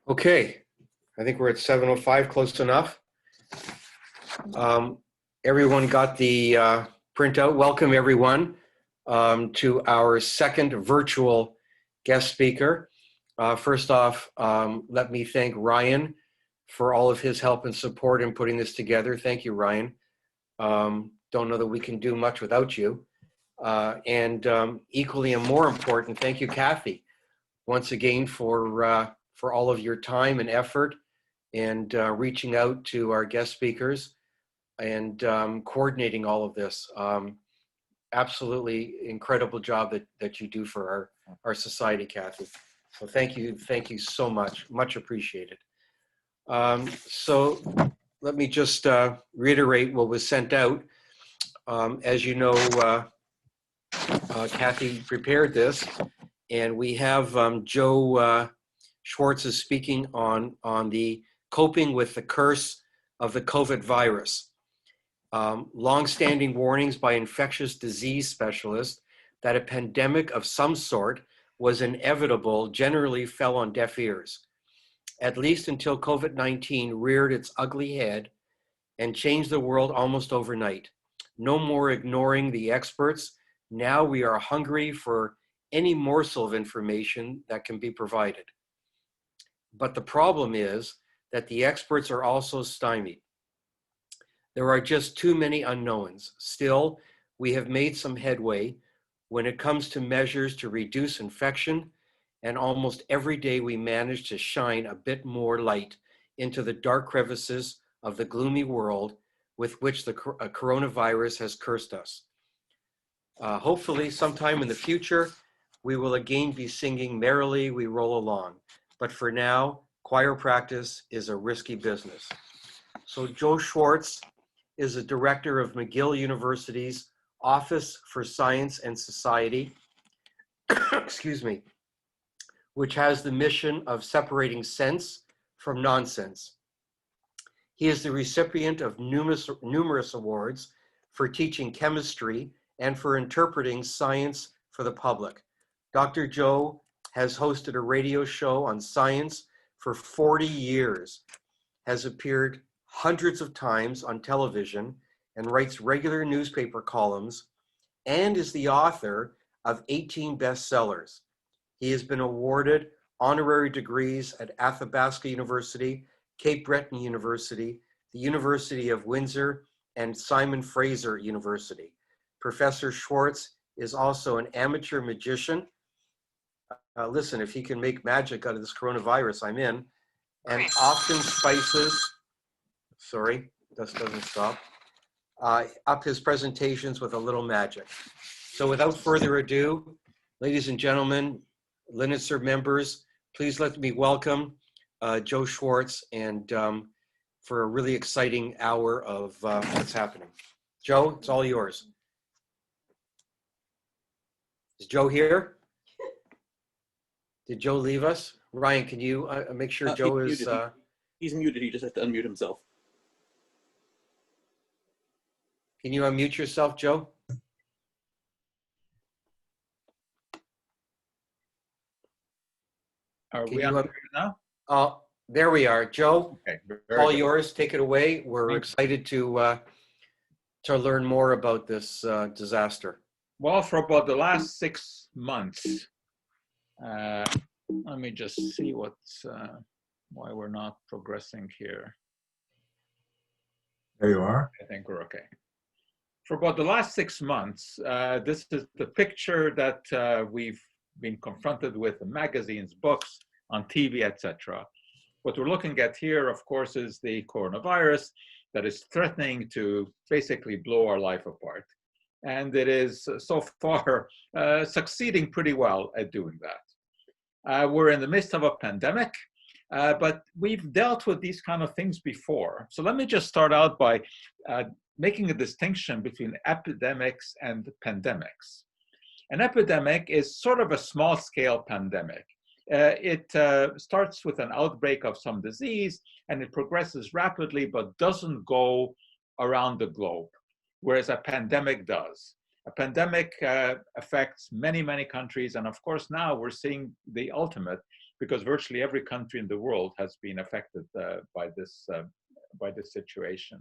Okay, I think we're at 7:05, close enough. Everyone got the printout. Welcome everyone to our second virtual guest speaker. First off, let me thank Ryan for all of his help and support in putting this together. Thank you, Ryan. Don't know that we can do much without you. Equally and more important, thank you, Kathy, once again for all of your time and effort and reaching out to our guest speakers and coordinating all of this. Absolutely incredible job that you do for our society, Kathy. So thank you so much appreciated. So let me just reiterate what was sent out. As you know, Kathy prepared this, and we have Joe Schwarcz is speaking on the coping with the curse of the COVID virus. Long-standing warnings by infectious disease specialists that a pandemic of some sort was inevitable generally fell on deaf ears, at least until COVID-19 reared its ugly head and changed the world almost overnight. No more ignoring the experts. Now we are hungry for any morsel of information that can be provided. But the problem is that the experts are also stymied. There are just too many unknowns. Still, we have made some headway when it comes to measures to reduce infection, and almost every day we manage to shine a bit more light into the dark crevices of the gloomy world with which the coronavirus has cursed us. Hopefully, sometime in the future, we will again be singing Merrily We Roll Along. But for now, choir practice is a risky business. So Joe Schwarcz is a director of McGill University's Office for Science and Society, excuse me, which has the mission of separating sense from nonsense. He is the recipient of numerous awards for teaching chemistry and for interpreting science for the public. Dr. Joe has hosted a radio show on science for 40 years, has appeared hundreds of times on television, and writes regular newspaper columns, and is the author of 18 bestsellers. He has been awarded honorary degrees at Athabasca University, Cape Breton University, the University of Windsor, and Simon Fraser University. Professor Schwarcz is also an amateur magician. Listen, if he can make magic out of this coronavirus, I'm in. And often spices, sorry, this doesn't stop, up his presentations with a little magic. So without further ado, ladies and gentlemen, Linitzer members, please let me welcome Joe Schwarcz and for a really exciting hour of what's happening. Joe, it's all yours. Is Joe here? Did Joe leave us? Ryan, can you make sure Joe is... He's muted, he just has to unmute himself. Can you unmute yourself, Joe? Are we on now? There we are. Joe, okay, all yours. Take it away. We're excited to learn more about this disaster. Well, for about the last 6 months, let me just see what's why we're not progressing here. There you are. I think we're okay. For about the last 6 months, this is the picture that we've been confronted with in magazines, books, on TV, etc. What we're looking at here, of course, is the coronavirus that is threatening to basically blow our life apart. And it is so far succeeding pretty well at doing that. We're in the midst of a pandemic, but we've dealt with these kind of things before. So let me just start out by making a distinction between epidemics and pandemics. An epidemic is sort of a small-scale pandemic. It starts with an outbreak of some disease, and it progresses rapidly, but doesn't go around the globe, whereas a pandemic does. A pandemic affects many, many countries. And of course, now we're seeing the ultimate, because virtually every country in the world has been affected by this situation.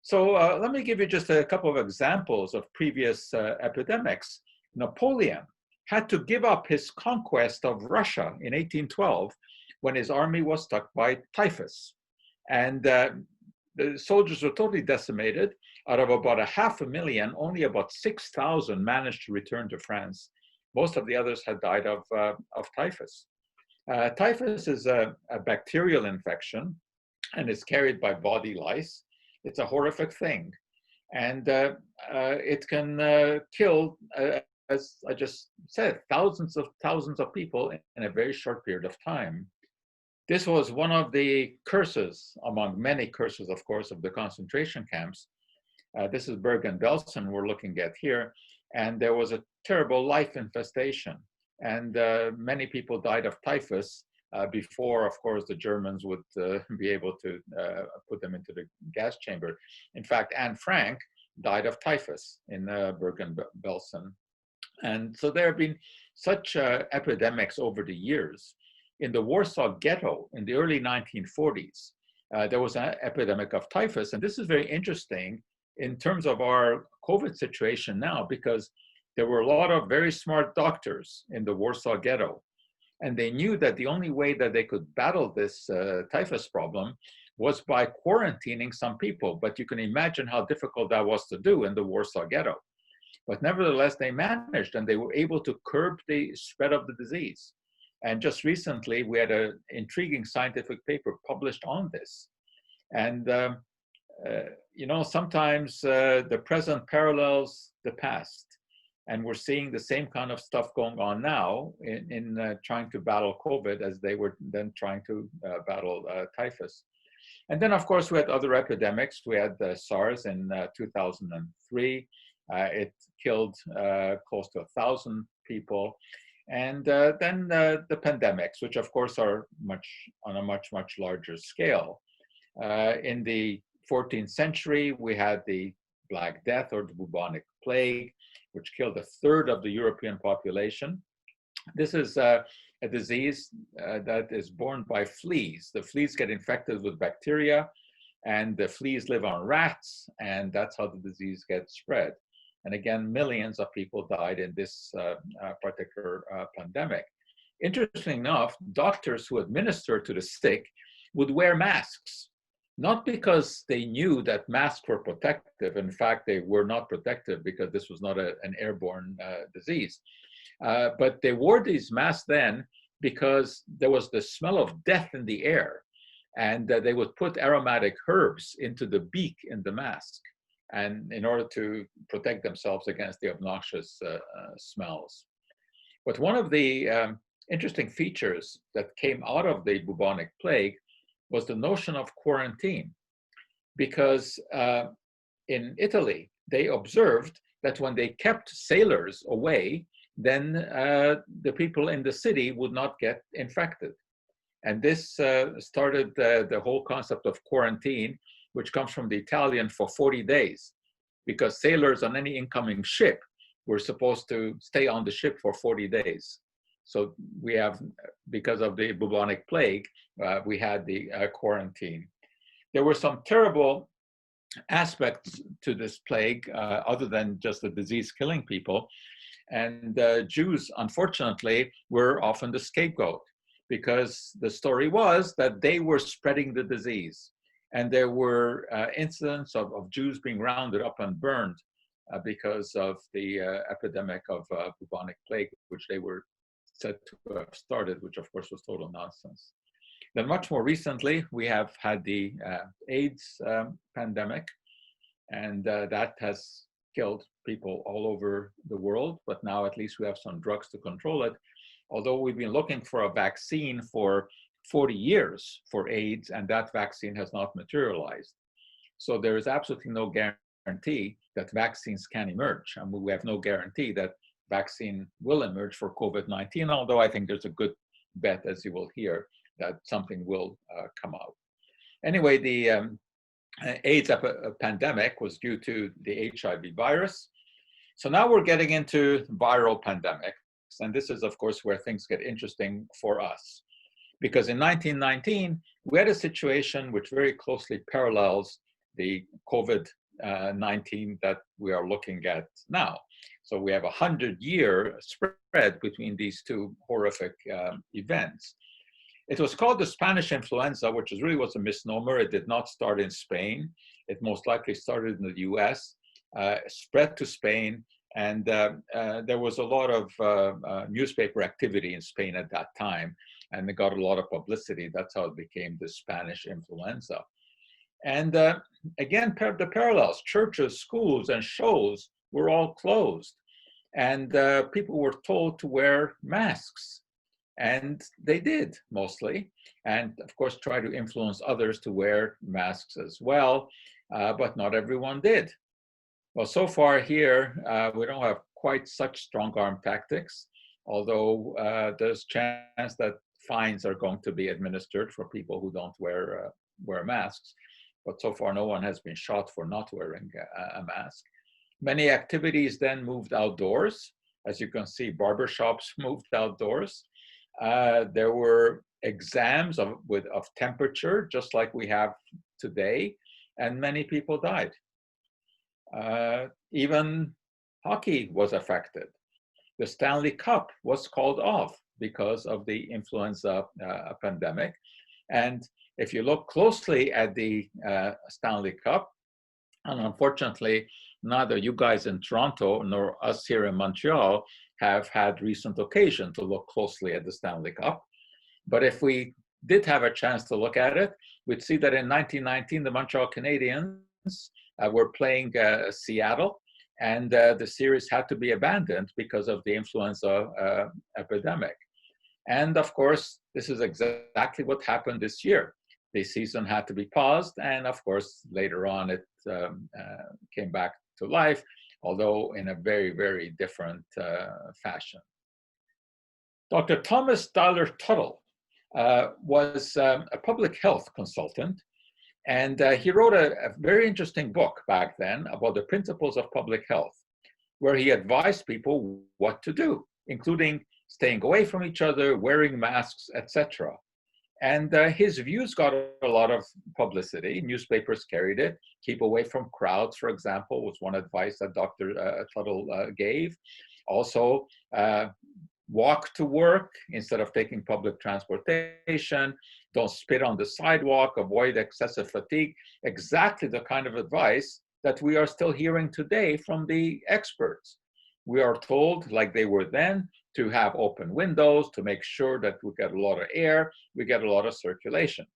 So let me give you just a couple of examples of previous epidemics. Napoleon had to give up his conquest of Russia in 1812 when his army was struck by typhus. And the soldiers were totally decimated. Out of about 500,000, only about 6,000 managed to return to France. Most of the others had died of typhus. Typhus is a bacterial infection and is carried by body lice. It's a horrific thing. And it can kill, as I just said, thousands of people in a very short period of time. This was one of the curses, among many curses, of course, of the concentration camps. This is Bergen-Belsen we're looking at here. And there was a terrible lice infestation. And many people died of typhus before, of course, the Germans would be able to put them into the gas chamber. In fact, Anne Frank died of typhus in Bergen-Belsen. And so there have been such epidemics over the years. In the Warsaw Ghetto in the early 1940s, there was an epidemic of typhus. And this is very interesting in terms of our COVID situation now, because there were a lot of very smart doctors in the Warsaw Ghetto. And they knew that the only way that they could battle this typhus problem was by quarantining some people. But you can imagine how difficult that was to do in the Warsaw Ghetto. But nevertheless, they managed, and they were able to curb the spread of the disease. And just recently, we had an intriguing scientific paper published on this. And you know, sometimes the present parallels the past. And we're seeing the same kind of stuff going on now in trying to battle COVID as they were then trying to battle typhus. And then, of course, we had other epidemics. We had SARS in 2003. It killed close to 1,000 people. And then the pandemics, which, of course, are on a much larger scale. In the 14th century, we had the Black Death or the bubonic plague, which killed 1/3 of the European population. This is a disease that is borne by fleas. The fleas get infected with bacteria, and the fleas live on rats, and that's how the disease gets spread. And again, millions of people died in this particular pandemic. Interesting enough, doctors who administered to the sick would wear masks, not because they knew that masks were protective. In fact, they were not protective because this was not an airborne disease. But they wore these masks then because there was the smell of death in the air. And they would put aromatic herbs into the beak in the mask, and in order to protect themselves against the obnoxious smells. But one of the interesting features that came out of the bubonic plague was the notion of quarantine, because in Italy, they observed that when they kept sailors away, then the people in the city would not get infected. And this started the whole concept of quarantine, which comes from the Italian for 40 days, because sailors on any incoming ship were supposed to stay on the ship for 40 days. So we have, because of the bubonic plague, we had the quarantine. There were some terrible aspects to this plague, other than just the disease killing people. And Jews, unfortunately, were often the scapegoat, because the story was that they were spreading the disease. And there were incidents of Jews being rounded up and burned because of the epidemic of bubonic plague, which they were said to have started, which of course was total nonsense. Then much more recently, we have had the AIDS pandemic, and that has killed people all over the world, but now at least we have some drugs to control it. Although we've been looking for a vaccine for 40 years for AIDS, and that vaccine has not materialized. So there is absolutely no guarantee that vaccines can emerge. And we have no guarantee that vaccine will emerge for COVID-19, although I think there's a good bet, as you will hear, that something will come out. Anyway, the AIDS pandemic was due to the HIV virus. So now we're getting into viral pandemics. And this is, of course, where things get interesting for us. Because in 1919, we had a situation which very closely parallels the COVID-19 that we are looking at now. So we have a 100-year spread between these two horrific events. It was called the Spanish influenza, which really was a misnomer. It did not start in Spain. It most likely started in the US, spread to Spain, and there was a lot of newspaper activity in Spain at that time, and it got a lot of publicity. That's how it became the Spanish influenza. And again, the parallels, churches, schools, and shows were all closed. And people were told to wear masks. And they did, mostly. And of course, try to influence others to wear masks as well. But not everyone did. Well, so far here, we don't have quite such strong arm tactics, although there's chance that fines are going to be administered for people who don't wear masks. But so far, no one has been shot for not wearing a mask. Many activities then moved outdoors. As you can see, barbershops moved outdoors. There were exams of temperature, just like we have today, and many people died. Even hockey was affected. The Stanley Cup was called off because of the influenza pandemic. And if you look closely at the Stanley Cup, and unfortunately, neither you guys in Toronto nor us here in Montreal have had recent occasion to look closely at the Stanley Cup. But if we did have a chance to look at it, we'd see that in 1919, the Montreal Canadiens were playing Seattle, and the series had to be abandoned because of the influenza epidemic. And of course, this is exactly what happened this year. The season had to be paused, and of course, later on it came back to life, although in a very, very different fashion. Dr. Thomas Tyler-Tuttle was a public health consultant, and he wrote a very interesting book back then about the principles of public health, where he advised people what to do, including staying away from each other, wearing masks, etc. And his views got a lot of publicity. Newspapers carried it. Keep away from crowds, for example, was one advice that Dr. Tuttle gave. Also, walk to work instead of taking public transportation. Don't spit on the sidewalk. Avoid excessive fatigue. Exactly the kind of advice that we are still hearing today from the experts. We are told, like they were then, to have open windows, to make sure that we get a lot of air, we get a lot of circulation.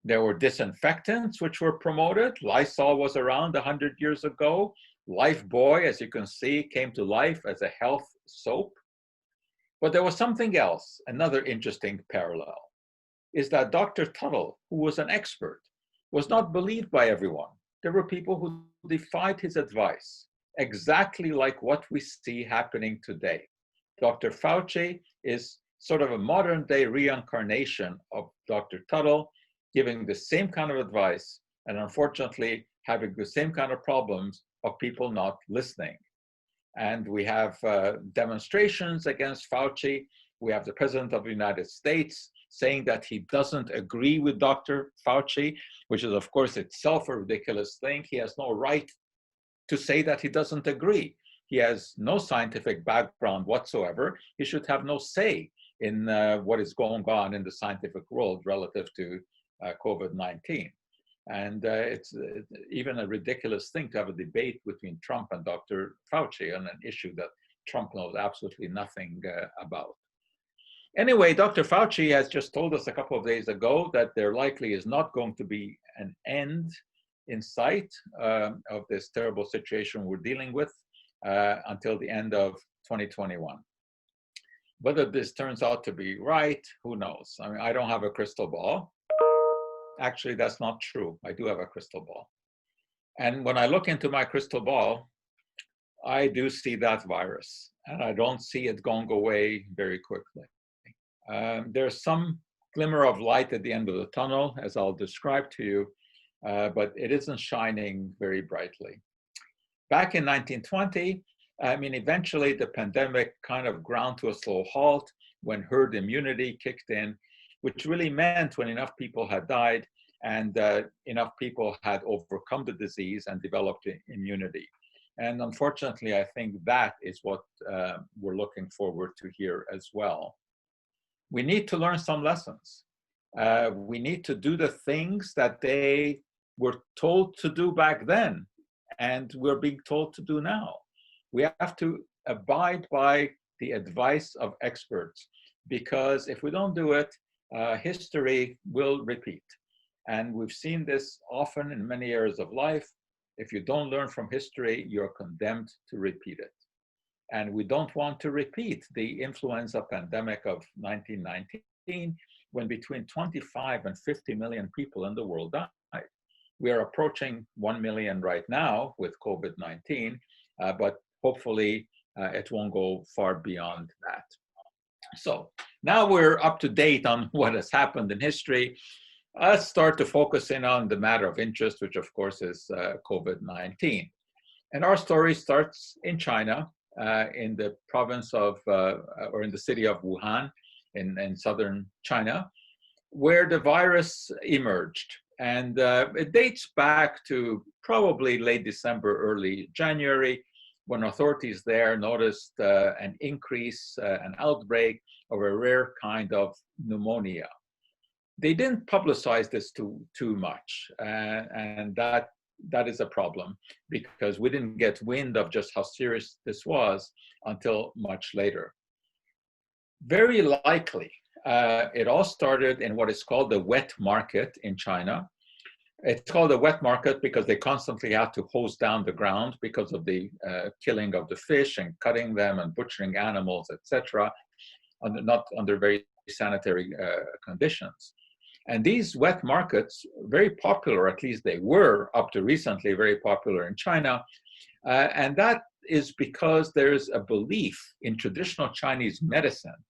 There were disinfectants which were promoted. Lysol was around 100 years ago. Lifebuoy, as you can see, came to life as a health soap. But there was something else, another interesting parallel, is that Dr. Tuttle, who was an expert, was not believed by everyone. There were people who defied his advice, exactly like what we see happening today. Dr. Fauci is sort of a modern day reincarnation of Dr. Tuttle, giving the same kind of advice, and unfortunately having the same kind of problems of people not listening. And we have demonstrations against Fauci. We have the President of the United States saying that he doesn't agree with Dr. Fauci, which is of course itself a ridiculous thing. He has no right to say that he doesn't agree. He has no scientific background whatsoever. He should have no say in what is going on in the scientific world relative to COVID-19. And it's even a ridiculous thing to have a debate between Trump and Dr. Fauci on an issue that Trump knows absolutely nothing about. Anyway, Dr. Fauci has just told us a couple of days ago that there likely is not going to be an end in sight of this terrible situation we're dealing with until the end of 2021. Whether this turns out to be right, who knows? I mean, I don't have a crystal ball. Actually, that's not true. I do have a crystal ball. And when I look into my crystal ball, I do see that virus, and I don't see it going away very quickly. There's some glimmer of light at the end of the tunnel, as I'll describe to you, but it isn't shining very brightly. back in 1920, I mean, eventually the pandemic kind of ground to a slow halt when herd immunity kicked in, which really meant when enough people had died and enough people had overcome the disease and developed immunity. And unfortunately, I think that is what we're looking forward to here as well. We need to learn some lessons. We need to do the things that they were told to do back then, and we're being told to do now. We have to abide by the advice of experts, because if we don't do it, history will repeat. And we've seen this often in many areas of life. If you don't learn from history, you're condemned to repeat it. And we don't want to repeat the influenza pandemic of 1919, when between 25 and 50 million people in the world died. We are approaching 1 million right now with COVID-19, but hopefully it won't go far beyond that. So now we're up to date on what has happened in history. Let's start to focus in on the matter of interest, which of course is COVID-19. And our story starts in China, in the province of, or in the city of Wuhan, in southern China, where the virus emerged. And it dates back to probably late December, early January, when authorities there noticed an increase, an outbreak of a rare kind of pneumonia. They didn't publicize this too much, and that is a problem, because we didn't get wind of just how serious this was until much later. Very likely, it all started in what is called the wet market in China. It's called a wet market because they constantly had to hose down the ground because of the killing of the fish and cutting them and butchering animals, etc., not under very sanitary conditions. And these wet markets, very popular, at least they were up to recently very popular in China. And that is because there's a belief in traditional Chinese medicine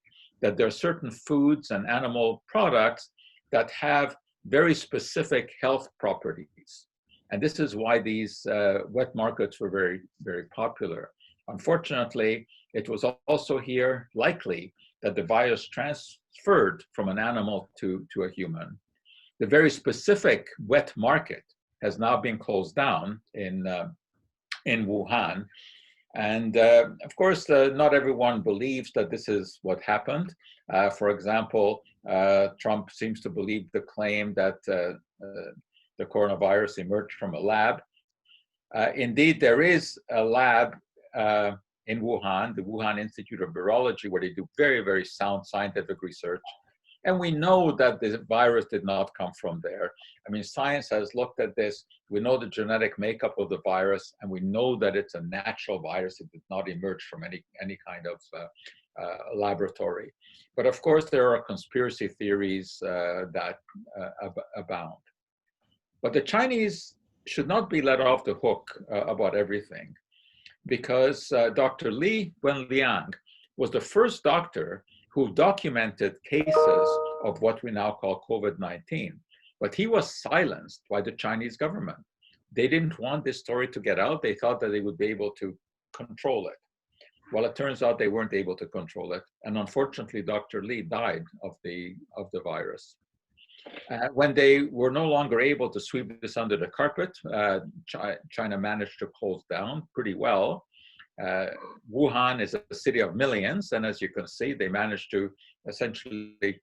that there are certain foods and animal products that have very specific health properties. And this is why these wet markets were very, very popular. Unfortunately, it was also here likely that the virus transferred from an animal to a human. The very specific wet market has now been closed down in Wuhan. And of course, not everyone believes that this is what happened. For example, Trump seems to believe the claim that the coronavirus emerged from a lab. Indeed, there is a lab in Wuhan, the Wuhan Institute of Virology, where they do very, very sound scientific research. And we know that the virus did not come from there. I mean, science has looked at this. We know the genetic makeup of the virus, and we know that it's a natural virus. It did not emerge from any kind of laboratory. But of course, there are conspiracy theories that abound. But the Chinese should not be let off the hook about everything, because Dr. Li Wenliang was the first doctor who documented cases of what we now call COVID-19. But he was silenced by the Chinese government. They didn't want this story to get out. They thought that they would be able to control it. Well, it turns out they weren't able to control it. And unfortunately, Dr. Li died of the virus. When they were no longer able to sweep this under the carpet, China managed to close down pretty well. Wuhan is a city of millions, and as you can see, they managed to essentially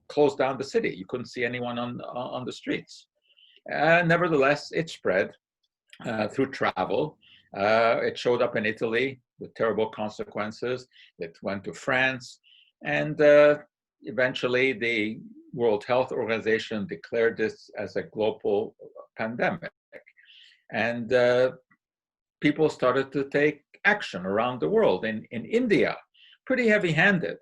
close down the city. You couldn't see anyone on the streets. Nevertheless, it spread through travel. It showed up in Italy with terrible consequences. It went to France, and eventually the World Health Organization declared this as a global pandemic. And people started to take action around the world. In India, pretty heavy-handed.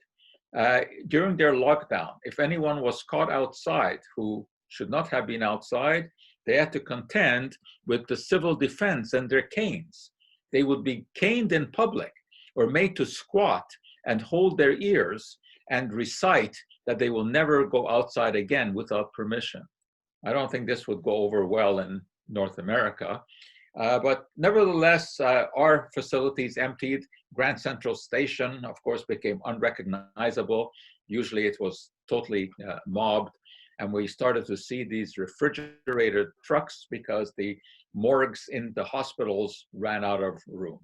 During their lockdown, if anyone was caught outside who should not have been outside, they had to contend with the civil defense and their canes. They would be caned in public or made to squat and hold their ears and recite that they will never go outside again without permission. I don't think this would go over well in North America. But nevertheless, our facilities emptied. Grand Central Station, of course, became unrecognizable. Usually it was totally mobbed. And we started to see these refrigerated trucks because the morgues in the hospitals ran out of room.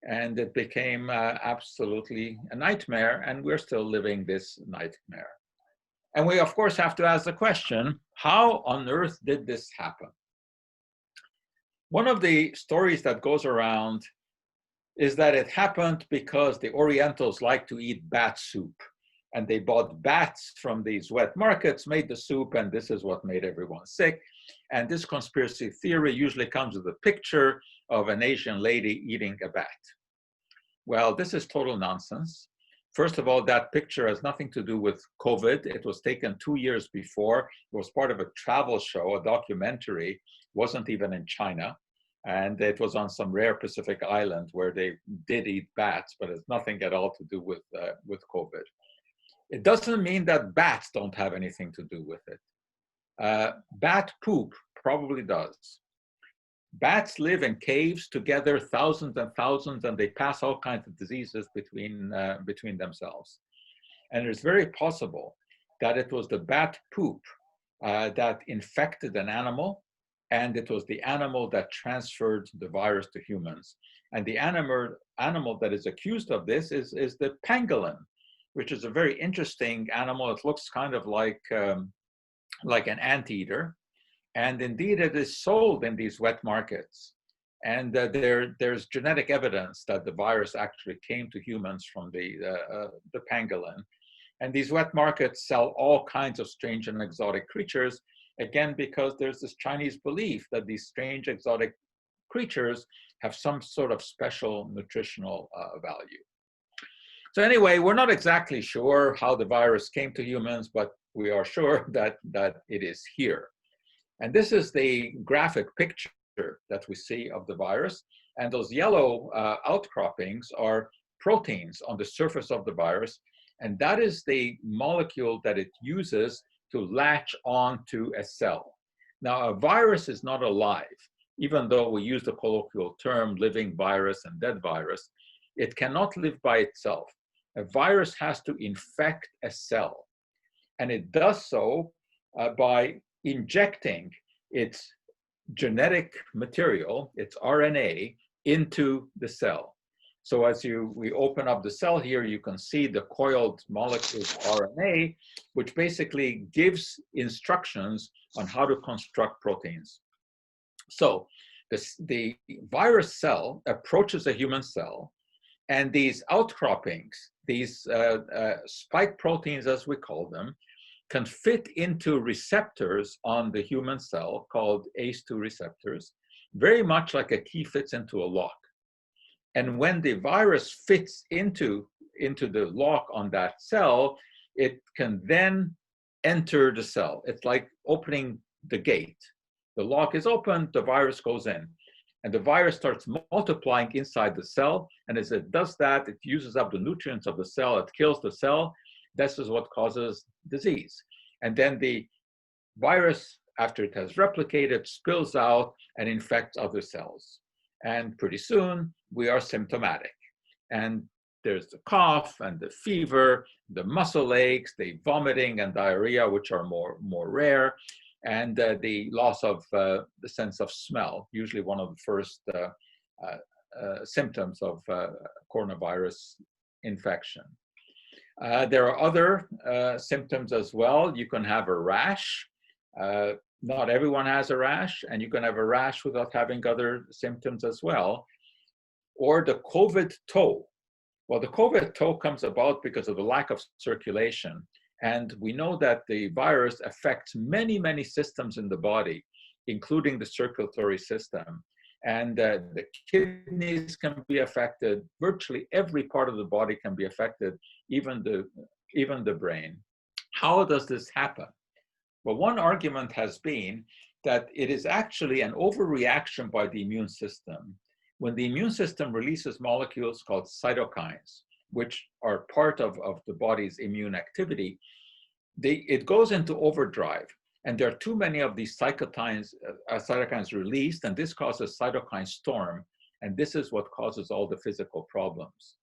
And it became absolutely a nightmare, and we're still living this nightmare. And we, of course, have to ask the question, how on earth did this happen? One of the stories that goes around is that it happened because the Orientals like to eat bat soup. And they bought bats from these wet markets, made the soup, and this is what made everyone sick. And this conspiracy theory usually comes with a picture of an Asian lady eating a bat. Well, this is total nonsense. First of all, that picture has nothing to do with COVID. It was taken 2 years before. It was part of a travel show, a documentary, wasn't even in China. And it was on some rare Pacific island where they did eat bats, but it's nothing at all to do with COVID. It doesn't mean that bats don't have anything to do with it. Bat poop probably does. Bats live in caves together, thousands and thousands, and they pass all kinds of diseases between themselves. And it's very possible that it was the bat poop that infected an animal, and it was the animal that transferred the virus to humans. And the animal that is accused of this is the pangolin, which is a very interesting animal. It looks kind of like an anteater. And indeed, it is sold in these wet markets. And there's genetic evidence that the virus actually came to humans from the pangolin. And these wet markets sell all kinds of strange and exotic creatures, again, because there's this Chinese belief that these strange exotic creatures have some sort of special nutritional value. So anyway, we're not exactly sure how the virus came to humans, but we are sure that it is here. And this is the graphic picture that we see of the virus. And those yellow outcroppings are proteins on the surface of the virus. And that is the molecule that it uses to latch onto a cell. Now, a virus is not alive. Even though we use the colloquial term living virus and dead virus, it cannot live by itself. A virus has to infect a cell. And it does so by injecting its genetic material, its RNA, into the cell. So as we open up the cell here, you can see the coiled molecule RNA, which basically gives instructions on how to construct proteins. So the virus cell approaches a human cell, and these outcroppings, these spike proteins, as we call them, can fit into receptors on the human cell called ACE2 receptors, very much like a key fits into a lock. And when the virus fits into the lock on that cell, it can then enter the cell. It's like opening the gate. The lock is open, the virus goes in. And the virus starts multiplying inside the cell. And as it does that, it uses up the nutrients of the cell, it kills the cell. This is what causes disease. And then the virus, after it has replicated, spills out and infects other cells. And pretty soon, we are symptomatic. And there's the cough and the fever, the muscle aches, the vomiting and diarrhea, which are more rare, and the loss of the sense of smell, usually one of the first symptoms of coronavirus infection. There are other symptoms as well. You can have a rash. Not everyone has a rash, and you can have a rash without having other symptoms as well. Or the COVID toe. Well, the COVID toe comes about because of the lack of circulation. And we know that the virus affects many, many systems in the body, including the circulatory system. And the kidneys can be affected. Virtually every part of the body can be affected, even the brain. How does this happen? Well, one argument has been that it is actually an overreaction by the immune system. When the immune system releases molecules called cytokines, which are part of the body's immune activity, it goes into overdrive. And there are too many of these cytokines released, and this causes cytokine storm. And this is what causes all the physical problems.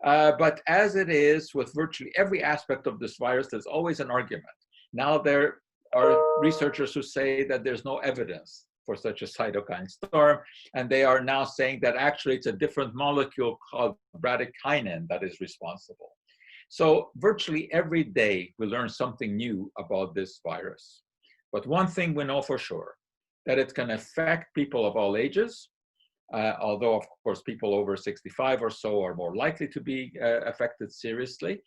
But as it is with virtually every aspect of this virus, there's always an argument. Now there are researchers who say that there's no evidence for such a cytokine storm, and they are now saying that actually it's a different molecule called bradykinin that is responsible. So virtually every day we learn something new about this virus. But one thing we know for sure, that it can affect people of all ages, although of course people over 65 or so are more likely to be affected seriously.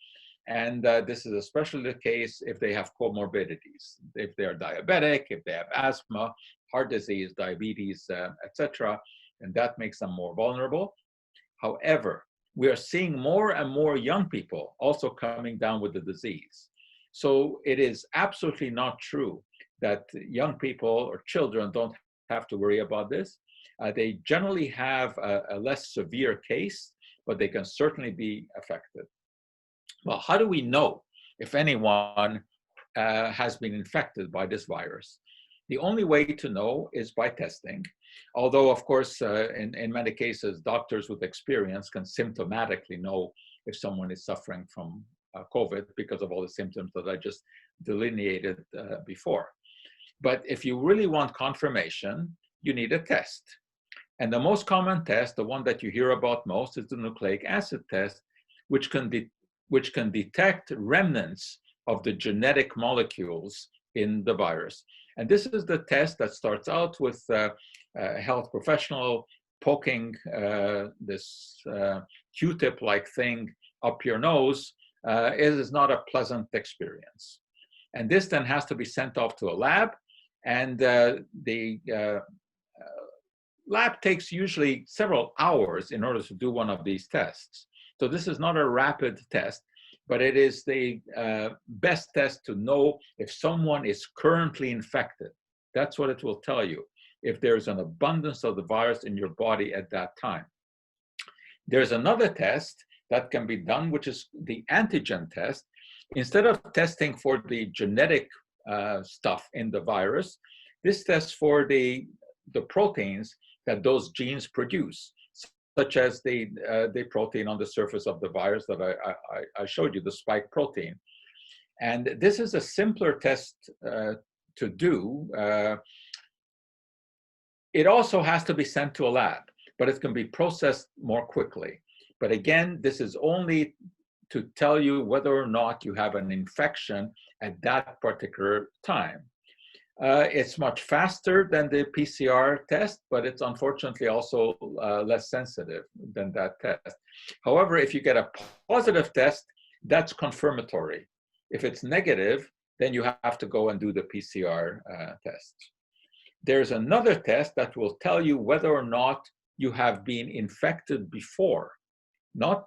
And this is especially the case if they have comorbidities, if they're diabetic, if they have asthma, heart disease, diabetes, etc., and that makes them more vulnerable. However, we are seeing more and more young people also coming down with the disease. So it is absolutely not true that young people or children don't have to worry about this. They generally have a less severe case, but they can certainly be affected. Well, how do we know if anyone has been infected by this virus? The only way to know is by testing. Although, of course, in many cases, doctors with experience can symptomatically know if someone is suffering from COVID because of all the symptoms that I just delineated before. But if you really want confirmation, you need a test. And the most common test, the one that you hear about most, is the nucleic acid test, which can detect remnants of the genetic molecules in the virus. And this is the test that starts out with a health professional poking this Q-tip-like thing up your nose. It is not a pleasant experience. And this then has to be sent off to a lab, and the lab takes usually several hours in order to do one of these tests. So this is not a rapid test, but it is the best test to know if someone is currently infected. That's what it will tell you, if there's an abundance of the virus in your body at that time. There's another test that can be done, which is the antigen test. Instead of testing for the genetic stuff in the virus, this tests for the proteins that those genes produce, such as the protein on the surface of the virus that I showed you, the spike protein. And this is a simpler test to do. It also has to be sent to a lab, but it can be processed more quickly. But again, this is only to tell you whether or not you have an infection at that particular time. It's much faster than the PCR test, but it's unfortunately also less sensitive than that test. However, if you get a positive test, that's confirmatory. If it's negative, then you have to go and do the PCR test. There's another test that will tell you whether or not you have been infected before, not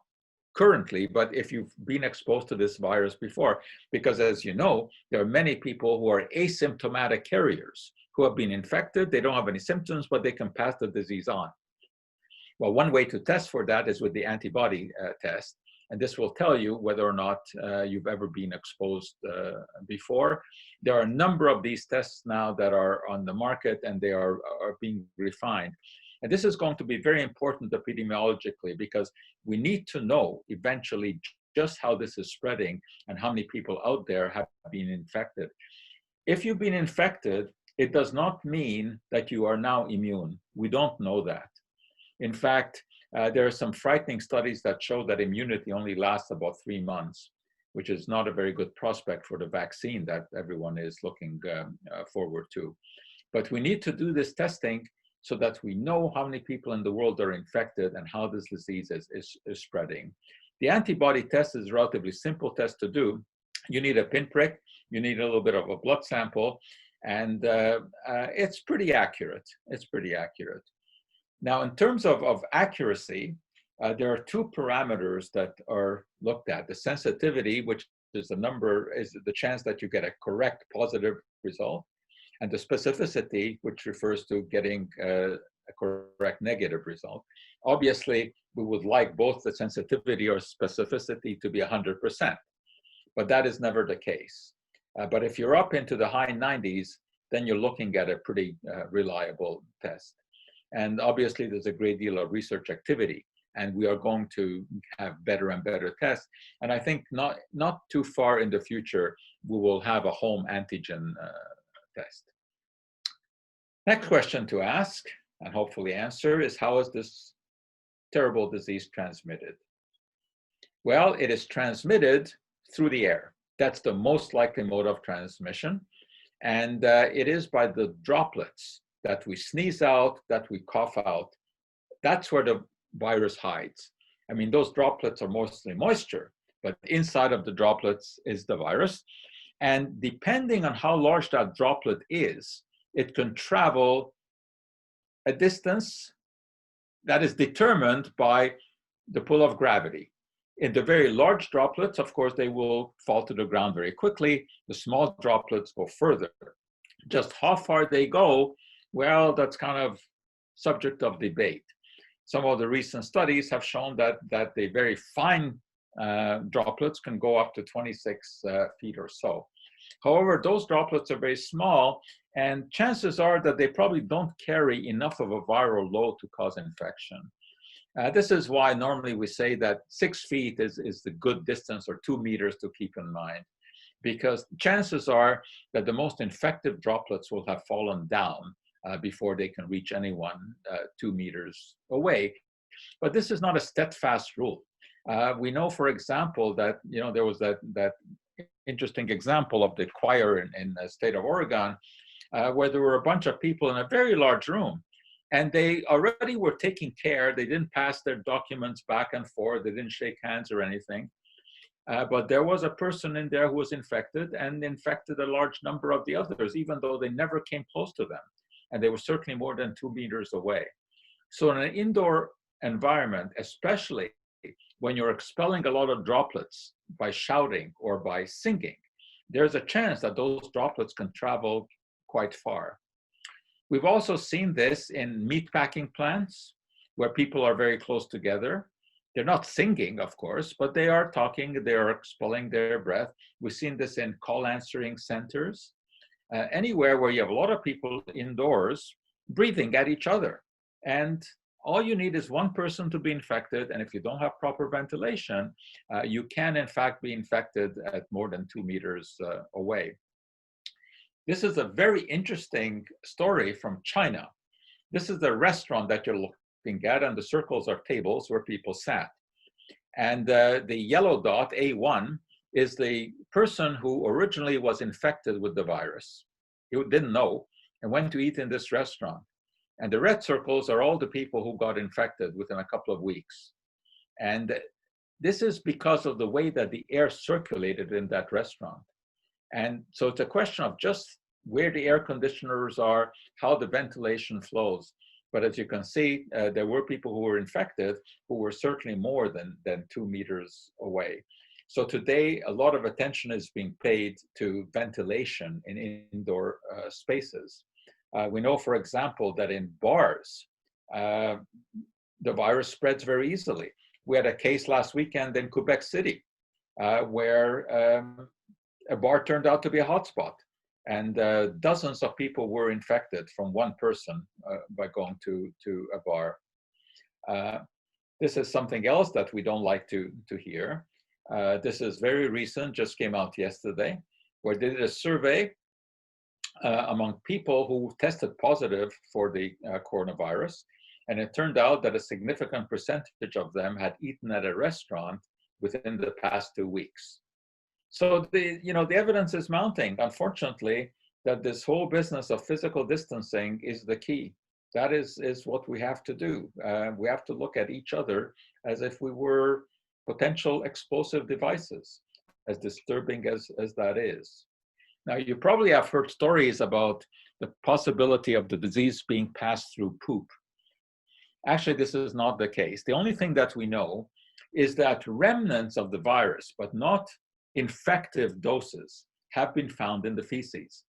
currently, but if you've been exposed to this virus before, because as you know, there are many people who are asymptomatic carriers who have been infected. They don't have any symptoms, but they can pass the disease on. Well, one way to test for that is with the antibody test. And this will tell you whether or not you've ever been exposed before. There are a number of these tests now that are on the market, and they are being refined. And this is going to be very important epidemiologically, because we need to know eventually just how this is spreading and how many people out there have been infected. If you've been infected, it does not mean that you are now immune. We don't know that. In fact, there are some frightening studies that show that immunity only lasts about 3 months, which is not a very good prospect for the vaccine that everyone is looking forward to. But we need to do this testing so that we know how many people in the world are infected and how this disease is spreading. The antibody test is a relatively simple test to do. You need a pinprick, you need a little bit of a blood sample, and it's pretty accurate. It's pretty accurate. Now, in terms of accuracy, there are 2 parameters that are looked at. The sensitivity, which is the chance that you get a correct positive result, and the specificity, which refers to getting a correct negative result. Obviously, we would like both the sensitivity or specificity to be 100%, but that is never the case. But if you're up into the high 90s, then you're looking at a pretty reliable test. And obviously, there's a great deal of research activity, and we are going to have better and better tests. And I think not too far in the future, we will have a home antigen test. Next question to ask, and hopefully answer, is how is this terrible disease transmitted? Well, it is transmitted through the air. That's the most likely mode of transmission. And it is by the droplets that we sneeze out, that we cough out. That's where the virus hides. I mean, those droplets are mostly moisture, but inside of the droplets is the virus. And depending on how large that droplet is, it can travel a distance that is determined by the pull of gravity. In the very large droplets, of course, they will fall to the ground very quickly. The small droplets go further. Just how far they go, well, that's kind of subject of debate. Some of the recent studies have shown that the very fine droplets can go up to 26 feet or so. However, those droplets are very small, and chances are that they probably don't carry enough of a viral load to cause infection. This is why normally we say that 6 feet is the good distance, or 2 meters to keep in mind, because chances are that the most infective droplets will have fallen down before they can reach anyone 2 meters away. But this is not a steadfast rule. We know, for example, that there was that interesting example of the choir in the state of Oregon, where there were a bunch of people in a very large room. And they already were taking care. They didn't pass their documents back and forth. They didn't shake hands or anything. But there was a person in there who was infected and infected a large number of the others, even though they never came close to them. And they were certainly more than 2 meters away. So in an indoor environment, especially when you're expelling a lot of droplets by shouting or by singing, there's a chance that those droplets can travel quite far. We've also seen this in meatpacking plants where people are very close together. They're not singing, of course, but they are talking, they are expelling their breath. We've seen this in call answering centers, anywhere where you have a lot of people indoors breathing at each other. And all you need is one person to be infected, and if you don't have proper ventilation, you can in fact be infected at more than 2 meters away. This is a very interesting story from China. This is the restaurant that you're looking at, and the circles are tables where people sat. And the yellow dot, A1, is the person who originally was infected with the virus. He didn't know and went to eat in this restaurant. And the red circles are all the people who got infected within a couple of weeks. And this is because of the way that the air circulated in that restaurant. And so it's a question of just where the air conditioners are, how the ventilation flows. But as you can see, there were people who were infected who were certainly more than 2 meters away. So today, a lot of attention is being paid to ventilation in indoor spaces. We know, for example, that in bars, the virus spreads very easily. We had a case last weekend in Quebec City where a bar turned out to be a hotspot, and dozens of people were infected from one person by going to a bar. This is something else that we don't like to hear. This is very recent, just came out yesterday, where they did a survey among people who tested positive for the coronavirus. And it turned out that a significant percentage of them had eaten at a restaurant within the past 2 weeks. So the evidence is mounting, unfortunately, that this whole business of physical distancing is the key. That is what we have to do. We have to look at each other as if we were potential explosive devices, as disturbing as that is. Now, you probably have heard stories about the possibility of the disease being passed through poop. Actually, this is not the case. The only thing that we know is that remnants of the virus, but not infective doses, have been found in the feces.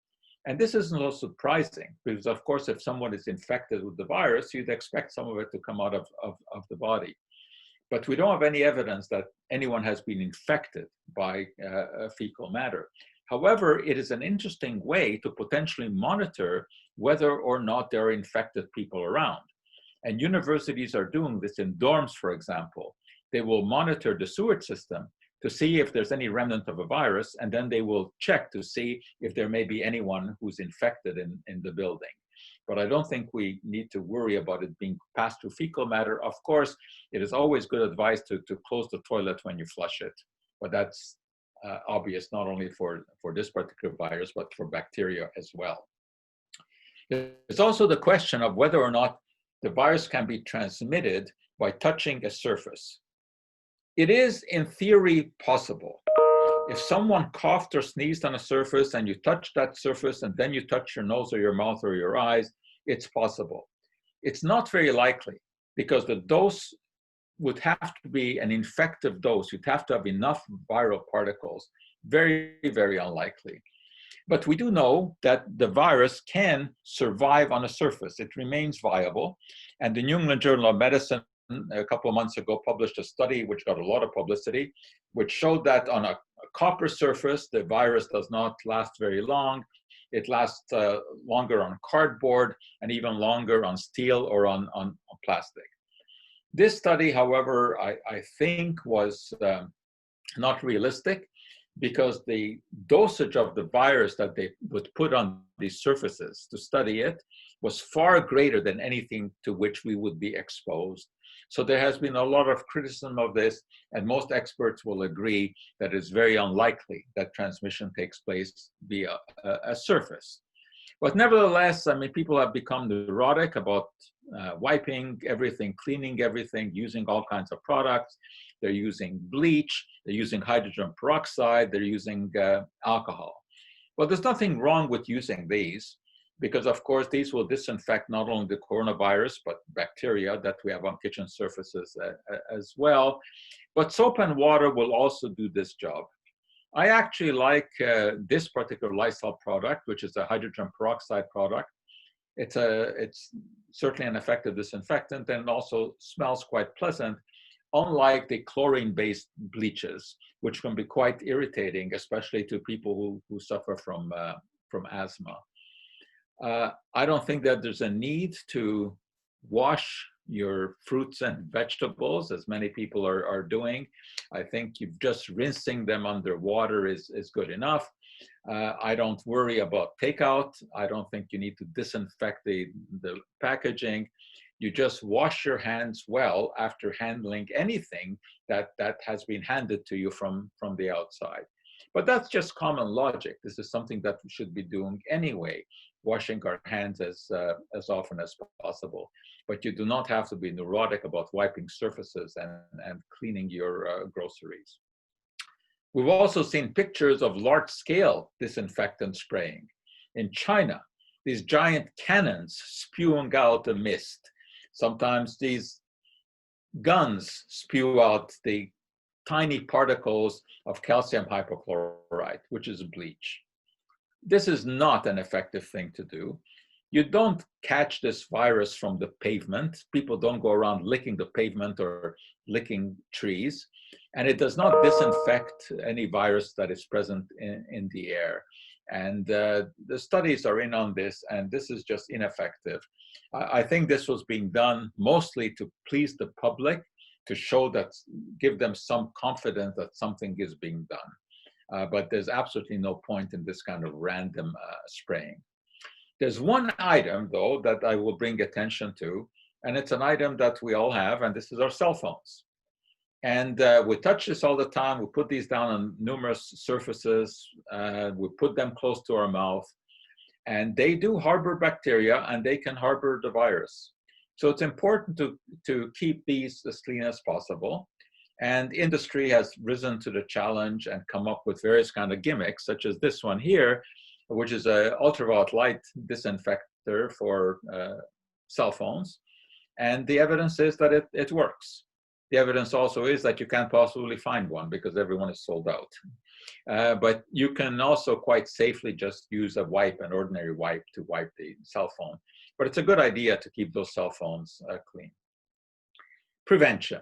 And this isn't so surprising because, of course, if someone is infected with the virus, you'd expect some of it to come out of the body. But we don't have any evidence that anyone has been infected by fecal matter. However, it is an interesting way to potentially monitor whether or not there are infected people around. And universities are doing this in dorms, for example. They will monitor the sewage system to see if there's any remnant of a virus, and then they will check to see if there may be anyone who's infected in the building. But I don't think we need to worry about it being passed through fecal matter. Of course, it is always good advice to close the toilet when you flush it, but that's obvious not only for this particular virus, but for bacteria as well. There's also the question of whether or not the virus can be transmitted by touching a surface. It is, in theory, possible. If someone coughed or sneezed on a surface and you touch that surface and then you touch your nose or your mouth or your eyes, it's possible. It's not very likely because the dose would have to be an infective dose. You'd have to have enough viral particles. Very, very unlikely. But we do know that the virus can survive on a surface. It remains viable. And the New England Journal of Medicine a couple of months ago published a study which got a lot of publicity, which showed that on a copper surface, the virus does not last very long. It lasts longer on cardboard and even longer on steel or on plastic. This study, however, I think was not realistic because the dosage of the virus that they would put on these surfaces to study it was far greater than anything to which we would be exposed. So there has been a lot of criticism of this, and most experts will agree that it's very unlikely that transmission takes place via a surface. But nevertheless, I mean, people have become neurotic about wiping everything, cleaning everything, using all kinds of products. They're using bleach, they're using hydrogen peroxide, they're using alcohol. Well, there's nothing wrong with using these because, of course, these will disinfect not only the coronavirus, but bacteria that we have on kitchen surfaces as well. But soap and water will also do this job. I actually like this particular Lysol product, which is a hydrogen peroxide product. It's certainly an effective disinfectant and also smells quite pleasant, unlike the chlorine-based bleaches, which can be quite irritating, especially to people who suffer from asthma. I don't think that there's a need to wash your fruits and vegetables, as many people are doing. I think you've just rinsing them under water is good enough. I don't worry about takeout. I don't think you need to disinfect the packaging. You just wash your hands well after handling anything that has been handed to you from the outside. But that's just common logic. This is something that we should be doing anyway, washing our hands as often as possible. But you do not have to be neurotic about wiping surfaces and cleaning your groceries. We've also seen pictures of large-scale disinfectant spraying. In China, these giant cannons spewing out a mist. Sometimes these guns spew out the tiny particles of calcium hypochlorite, which is bleach. This is not an effective thing to do. You don't catch this virus from the pavement. People don't go around licking the pavement or licking trees. And it does not disinfect any virus that is present in the air. And the studies are in on this, and this is just ineffective. I think this was being done mostly to please the public, to show that, give them some confidence that something is being done. But there's absolutely no point in this kind of random spraying. There's one item, though, that I will bring attention to, and it's an item that we all have, and this is our cell phones. And we touch this all the time. We put these down on numerous surfaces. We put them close to our mouth. And they do harbor bacteria, and they can harbor the virus. So it's important to keep these as clean as possible. And industry has risen to the challenge and come up with various kind of gimmicks, such as this one here, which is an ultraviolet light disinfector for cell phones. And the evidence is that it works. The evidence also is that you can't possibly find one because everyone is sold out. But you can also quite safely just use a wipe, an ordinary wipe, to wipe the cell phone. But it's a good idea to keep those cell phones clean. Prevention.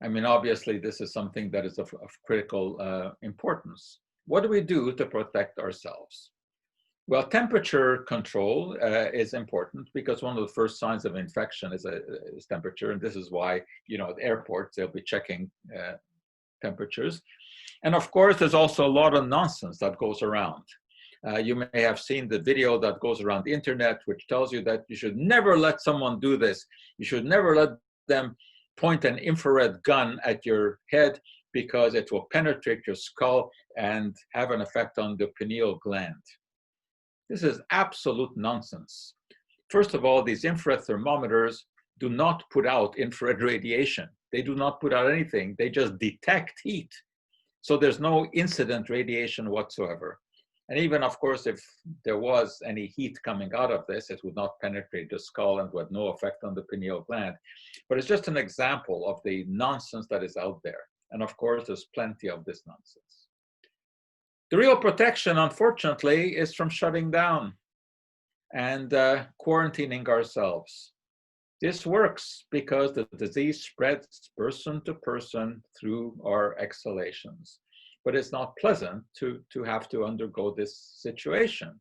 I mean, obviously, this is something that is of critical importance. what do we do to protect ourselves? Well, temperature control is important because one of the first signs of infection is temperature, and this is why, you know, at airports they'll be checking temperatures. And of course, there's also a lot of nonsense that goes around. You may have seen the video that goes around the internet, which tells you that you should never let someone do this. You should never let them point an infrared gun at your head because it will penetrate your skull and have an effect on the pineal gland. This is absolute nonsense. First of all, these infrared thermometers do not put out infrared radiation. They do not put out anything. They just detect heat. So there's no incident radiation whatsoever. And even, of course, if there was any heat coming out of this, it would not penetrate the skull and would have no effect on the pineal gland. But it's just an example of the nonsense that is out there. And of course, there's plenty of this nonsense. The real protection, unfortunately, is from shutting down and quarantining ourselves. This works because the disease spreads person to person through our exhalations. But it's not pleasant to have to undergo this situation.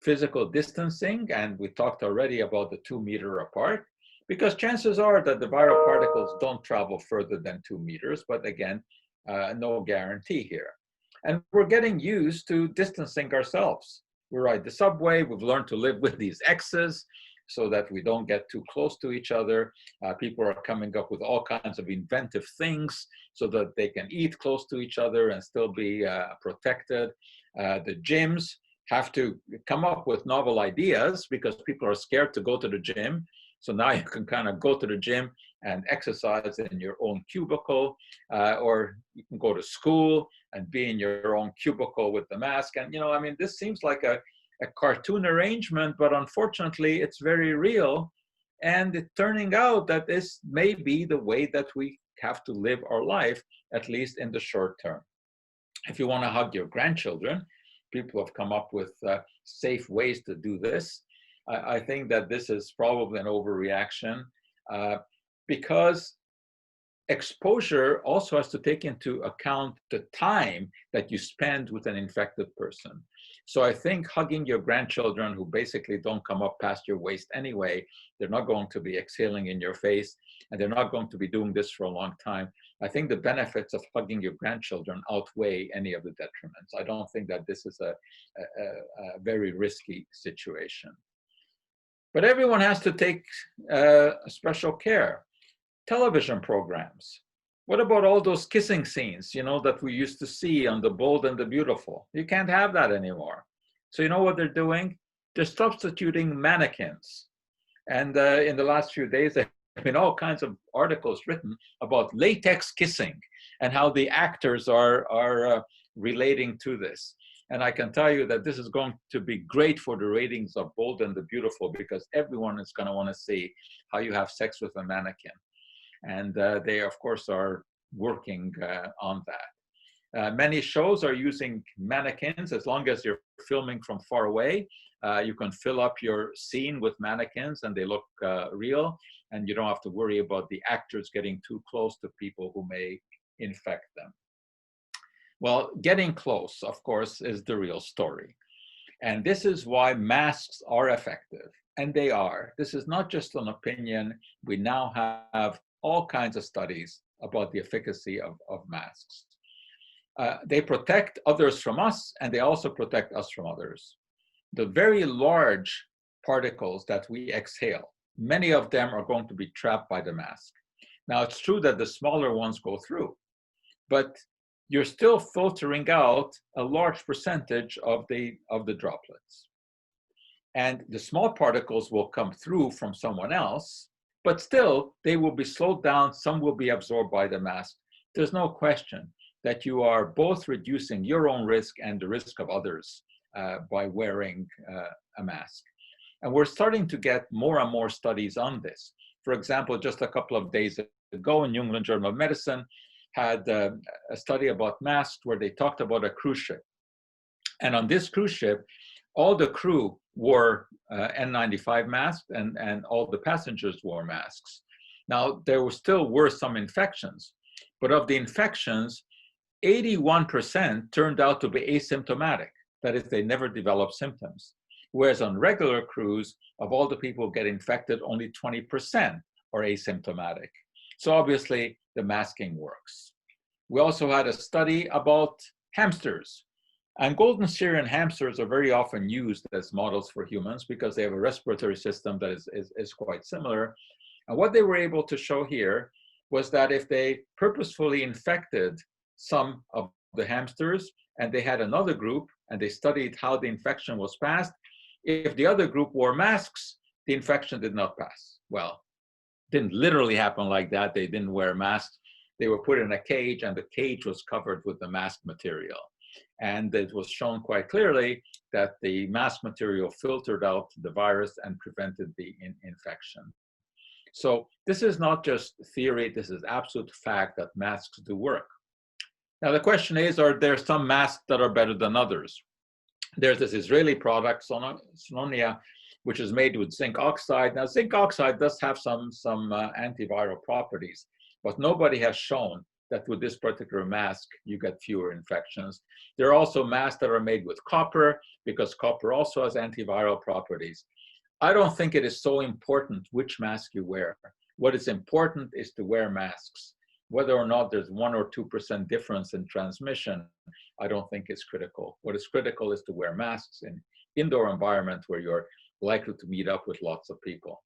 Physical distancing, and we talked already about the 2 meter apart, because chances are that the viral particles don't travel further than 2 meters, but again, no guarantee here. And we're getting used to distancing ourselves. We ride the subway, we've learned to live with these X's so that we don't get too close to each other. People are coming up with all kinds of inventive things so that they can eat close to each other and still be protected. The gyms have to come up with novel ideas because people are scared to go to the gym. So now you can kind of go to the gym and exercise in your own cubicle, or you can go to school and be in your own cubicle with the mask. And, you know, I mean, this seems like a cartoon arrangement, but unfortunately it's very real. And it's turning out that this may be the way that we have to live our life, at least in the short term. If you want to hug your grandchildren, people have come up with safe ways to do this. I think that this is probably an overreaction because exposure also has to take into account the time that you spend with an infected person. So I think hugging your grandchildren who basically don't come up past your waist anyway, they're not going to be exhaling in your face, and they're not going to be doing this for a long time. I think the benefits of hugging your grandchildren outweigh any of the detriments. I don't think that this is a very risky situation. But everyone has to take special care. Television programs. What about all those kissing scenes, you know, that we used to see on The Bold and the Beautiful? You can't have that anymore. So you know what they're doing? They're substituting mannequins. And in the last few days, there have been all kinds of articles written about latex kissing and how the actors are relating to this. And I can tell you that this is going to be great for the ratings of Bold and the Beautiful because everyone is going to want to see how you have sex with a mannequin. And they, of course, are working on that. Many shows are using mannequins. As long as you're filming from far away, you can fill up your scene with mannequins and they look real, and you don't have to worry about the actors getting too close to people who may infect them. Well, getting close, of course, is the real story. And this is why masks are effective, and they are. This is not just an opinion. We now have all kinds of studies about the efficacy of masks. They protect others from us, and they also protect us from others. The very large particles that we exhale, many of them are going to be trapped by the mask. Now, it's true that the smaller ones go through, but you're still filtering out a large percentage of the droplets. And the small particles will come through from someone else, but still, they will be slowed down. Some will be absorbed by the mask. There's no question that you are both reducing your own risk and the risk of others by wearing a mask. And we're starting to get more and more studies on this. For example, just a couple of days ago in New England Journal of Medicine had a study about masks where they talked about a cruise ship. And on this cruise ship, all the crew wore N95 masks and all the passengers wore masks. Now, there still were some infections, but of the infections, 81% turned out to be asymptomatic. That is, they never developed symptoms. Whereas on regular cruise, of all the people who get infected, only 20% are asymptomatic. So obviously, the masking works. We also had a study about hamsters. And golden Syrian hamsters are very often used as models for humans because they have a respiratory system that is quite similar. And what they were able to show here was that if they purposefully infected some of the hamsters and they had another group and they studied how the infection was passed, if the other group wore masks, the infection did not pass. Well, didn't literally happen like that. They didn't wear masks. They were put in a cage and the cage was covered with the mask material. And it was shown quite clearly that the mask material filtered out the virus and prevented the infection. So this is not just theory, this is absolute fact that masks do work. Now the question is, are there some masks that are better than others? There's this Israeli product, Sononia, which is made with zinc oxide. Now zinc oxide does have some antiviral properties, but nobody has shown that with this particular mask, you get fewer infections. There are also masks that are made with copper, because copper also has antiviral properties. I don't think it is so important which mask you wear. What is important is to wear masks. Whether or not there's 1 or 2% difference in transmission, I don't think is critical. What is critical is to wear masks in indoor environment where you're likely to meet up with lots of people.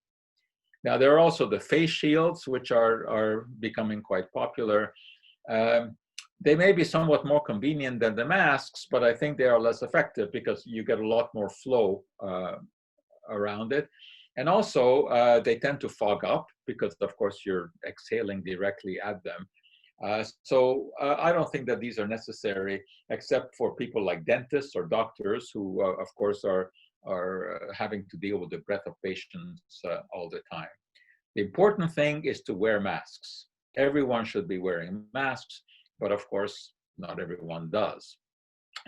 Now, there are also the face shields, which are becoming quite popular. They may be somewhat more convenient than the masks, but I think they are less effective because you get a lot more flow around it. And also, they tend to fog up because, of course, you're exhaling directly at them. So I don't think that these are necessary, except for people like dentists or doctors who, of course, are having to deal with the breath of patients all the time. The important thing is to wear masks. Everyone should be wearing masks, but of course, not everyone does.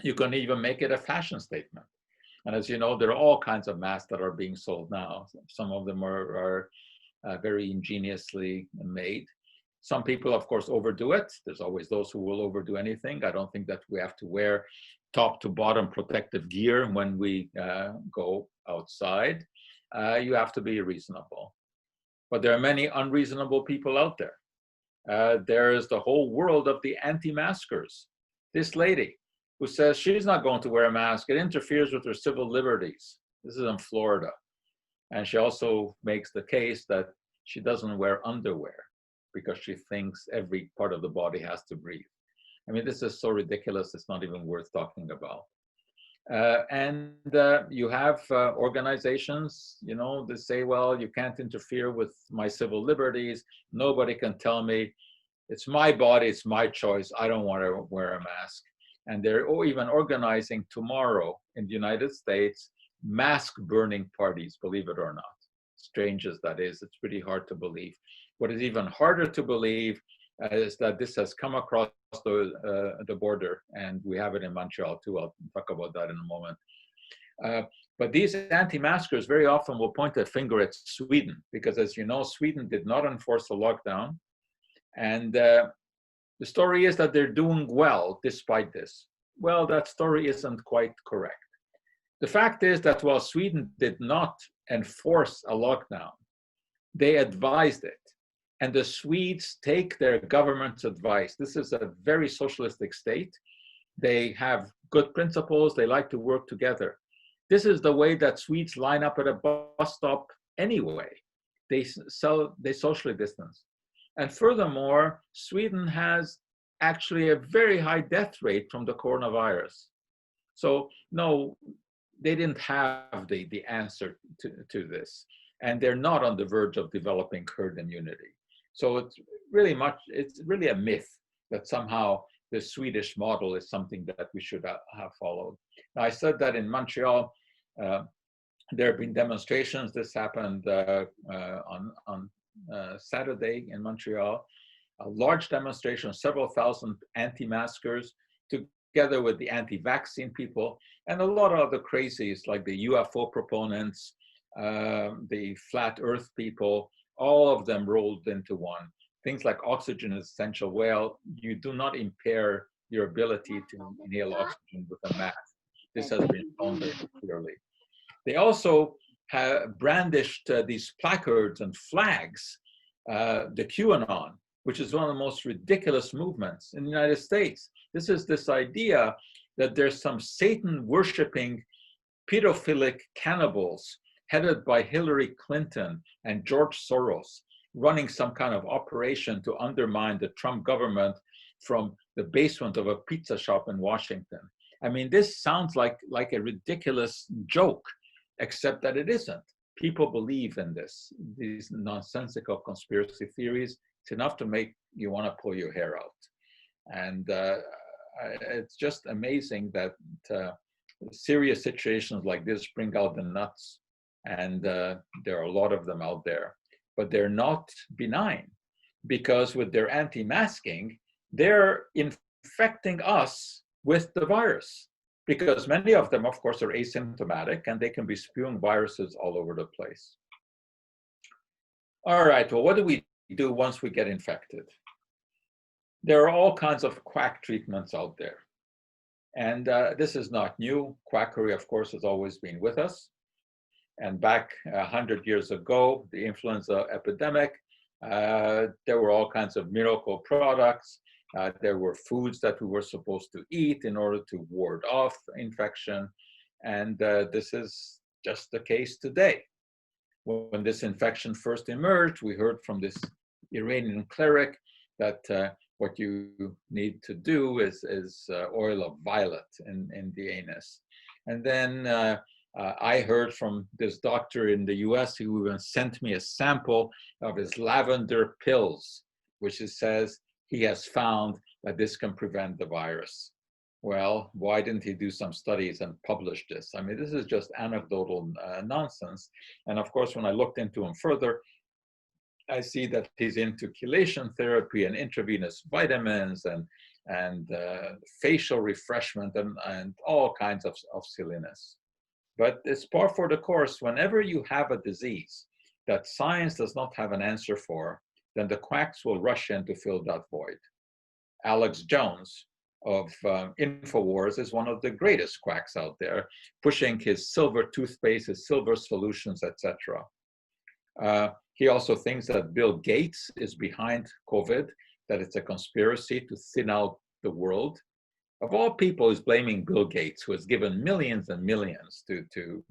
You can even make it a fashion statement. And as you know, there are all kinds of masks that are being sold now. Some of them are very ingeniously made. Some people, of course, overdo it. There's always those who will overdo anything. I don't think that we have to wear top to bottom protective gear when we go outside. You have to be reasonable. But there are many unreasonable people out there. There is the whole world of the anti-maskers. This lady who says she's not going to wear a mask, it interferes with her civil liberties. This is in Florida. And she also makes the case that she doesn't wear underwear because she thinks every part of the body has to breathe. I mean, this is so ridiculous, it's not even worth talking about. You have organizations, you know, that say, well, you can't interfere with my civil liberties. Nobody can tell me, it's my body, it's my choice. I don't want to wear a mask. And they're even organizing tomorrow in the United States, mask burning parties, believe it or not. Strange as that is, it's pretty hard to believe. What is even harder to believe is that this has come across the border, and we have it in Montreal too. I'll talk about that in a moment. But these anti-maskers very often will point a finger at Sweden, because as you know, Sweden did not enforce a lockdown. And the story is that they're doing well despite this. Well, that story isn't quite correct. The fact is that while Sweden did not enforce a lockdown, they advised it. And the Swedes take their government's advice. This is a very socialistic state. They have good principles. They like to work together. This is the way that Swedes line up at a bus stop anyway. They socially distance. And furthermore, Sweden has actually a very high death rate from the coronavirus. So no, they didn't have the answer to this. And they're not on the verge of developing herd immunity. So it's really a myth that somehow the Swedish model is something that we should have followed. Now, I said that in Montreal, there have been demonstrations. This happened on Saturday in Montreal, a large demonstration, several thousand anti-maskers together with the anti-vaccine people and a lot of other crazies like the UFO proponents, the flat earth people. All of them rolled into one. Things like oxygen is essential. Well, you do not impair your ability to inhale oxygen with a mask. This has been shown very clearly. They also have brandished these placards and flags, the QAnon, which is one of the most ridiculous movements in the United States. This is this idea that there's some Satan-worshipping pedophilic cannibals headed by Hillary Clinton and George Soros running some kind of operation to undermine the Trump government from the basement of a pizza shop in Washington. I mean, this sounds like a ridiculous joke, except that it isn't. People believe in this, these nonsensical conspiracy theories. It's enough to make you want to pull your hair out. And it's just amazing that serious situations like this bring out the nuts. And there are a lot of them out there, but they're not benign, because with their anti-masking, they're infecting us with the virus, because many of them, of course, are asymptomatic and they can be spewing viruses all over the place. All right, well, what do we do once we get infected? There are all kinds of quack treatments out there. And this is not new. Quackery, of course, has always been with us. And back 100 years ago, the influenza epidemic, there were all kinds of miracle products. There were foods that we were supposed to eat in order to ward off infection. And this is just the case today. When this infection first emerged, we heard from this Iranian cleric that what you need to do is oil of violet in the anus. And then I heard from this doctor in the US who even sent me a sample of his lavender pills, which he says he has found that this can prevent the virus. Well, why didn't he do some studies and publish this? I mean, this is just anecdotal nonsense. And of course, when I looked into him further, I see that he's into chelation therapy and intravenous vitamins and facial refreshment and all kinds of silliness. But it's par for the course. Whenever you have a disease that science does not have an answer for, then the quacks will rush in to fill that void. Alex Jones of InfoWars is one of the greatest quacks out there, pushing his silver toothpaste, his silver solutions, etc. He also thinks that Bill Gates is behind COVID, that it's a conspiracy to thin out the world. Of all people, he's blaming Bill Gates, who has given millions and millions to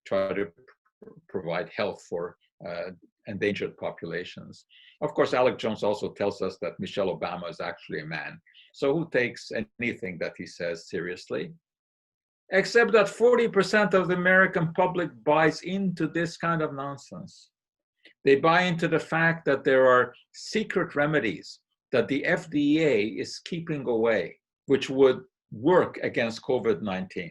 try to provide health for endangered populations. Of course, Alex Jones also tells us that Michelle Obama is actually a man. So who takes anything that he says seriously? Except that 40% of the American public buys into this kind of nonsense. They buy into the fact that there are secret remedies that the FDA is keeping away, which would work against COVID-19.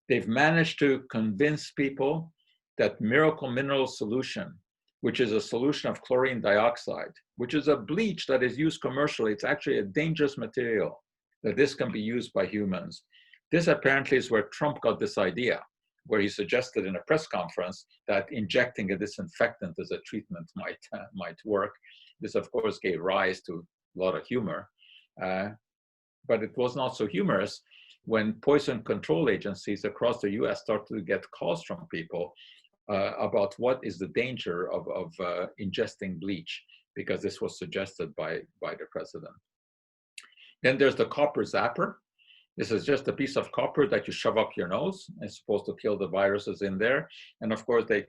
They've managed to convince people that miracle mineral solution, which is a solution of chlorine dioxide, which is a bleach that is used commercially, it's actually a dangerous material, that this can be used by humans. This apparently is where Trump got this idea, where he suggested in a press conference that injecting a disinfectant as a treatment might work. This, of course, gave rise to a lot of humor. But it was not so humorous when poison control agencies across the US started to get calls from people about what is the danger of ingesting bleach, because this was suggested by the president. Then there's the copper zapper. This is just a piece of copper that you shove up your nose. It's supposed to kill the viruses in there. And of course, they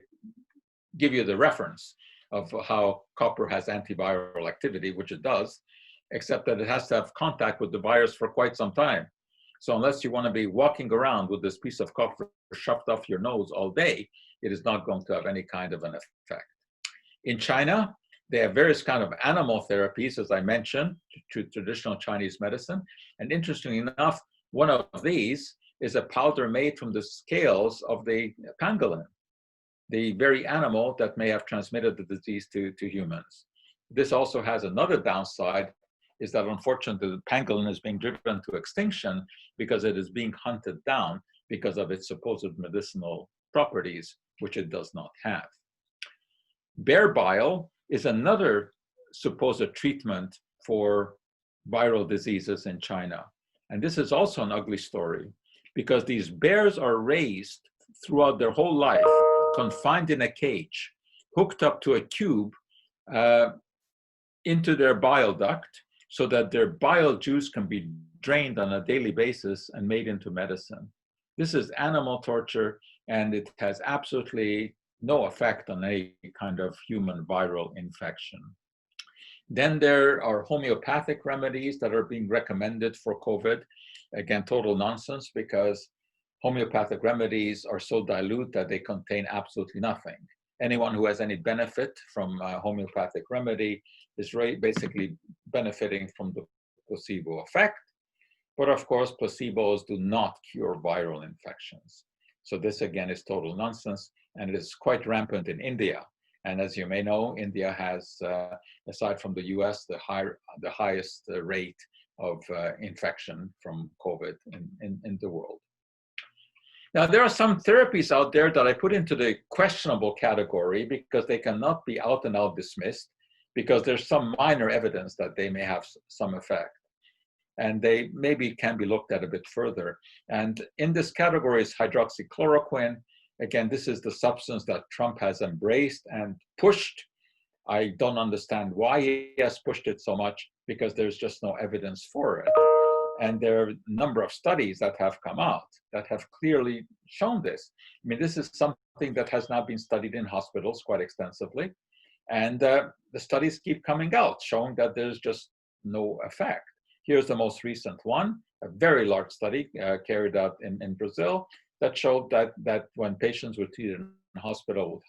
give you the reference of how copper has antiviral activity, which it does, except that it has to have contact with the virus for quite some time. So unless you want to be walking around with this piece of copper shoved off your nose all day, it is not going to have any kind of an effect. In China, they have various kind of animal therapies, as I mentioned, to traditional Chinese medicine. And interestingly enough, one of these is a powder made from the scales of the pangolin, the very animal that may have transmitted the disease to humans. This also has another downside, is that unfortunately the pangolin is being driven to extinction because it is being hunted down because of its supposed medicinal properties, which it does not have. Bear bile is another supposed treatment for viral diseases in China. And this is also an ugly story because these bears are raised throughout their whole life, confined in a cage, hooked up to a tube into their bile duct so that their bile juice can be drained on a daily basis and made into medicine. This is animal torture, and it has absolutely no effect on any kind of human viral infection. Then there are homeopathic remedies that are being recommended for COVID. Again, total nonsense, because homeopathic remedies are so dilute that they contain absolutely nothing. Anyone who has any benefit from a homeopathic remedy is basically benefiting from the placebo effect. But of course, placebos do not cure viral infections. So this again is total nonsense, and it is quite rampant in India. And as you may know, India has, aside from the US, the highest rate of infection from COVID in the world. Now, there are some therapies out there that I put into the questionable category because they cannot be out and out dismissed, because there's some minor evidence that they may have some effect. And they maybe can be looked at a bit further. And in this category is hydroxychloroquine. Again, this is the substance that Trump has embraced and pushed. I don't understand why he has pushed it so much, because there's just no evidence for it. And there are a number of studies that have come out that have clearly shown this. I mean, this is something that has now been studied in hospitals quite extensively. And the studies keep coming out, showing that there's just no effect. Here's the most recent one, a very large study carried out in Brazil that showed that when patients were treated in hospital with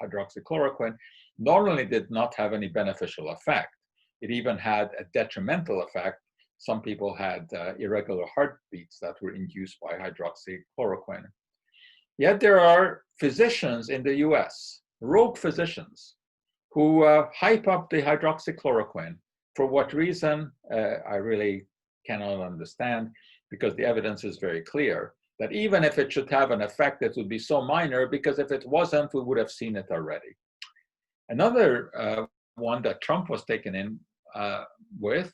hydroxychloroquine, not only did not have any beneficial effect, it even had a detrimental effect. Some people had irregular heartbeats that were induced by hydroxychloroquine. Yet there are physicians in the US, rogue physicians, who hype up the hydroxychloroquine. For what reason, I really cannot understand, because the evidence is very clear that even if it should have an effect, it would be so minor, because if it wasn't, we would have seen it already. Another one that Trump was taken in with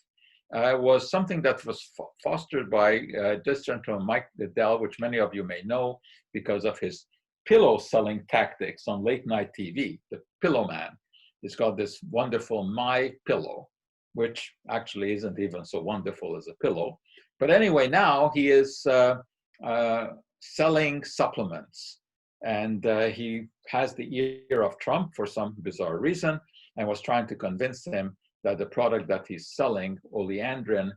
was something that was fostered by this gentleman, Mike Liddell, which many of you may know because of his pillow selling tactics on late night TV, the Pillow Man. He's got this wonderful My Pillow, which actually isn't even so wonderful as a pillow. But anyway, now he is selling supplements. And he has the ear of Trump for some bizarre reason, and was trying to convince him that the product that he's selling, oleandrin,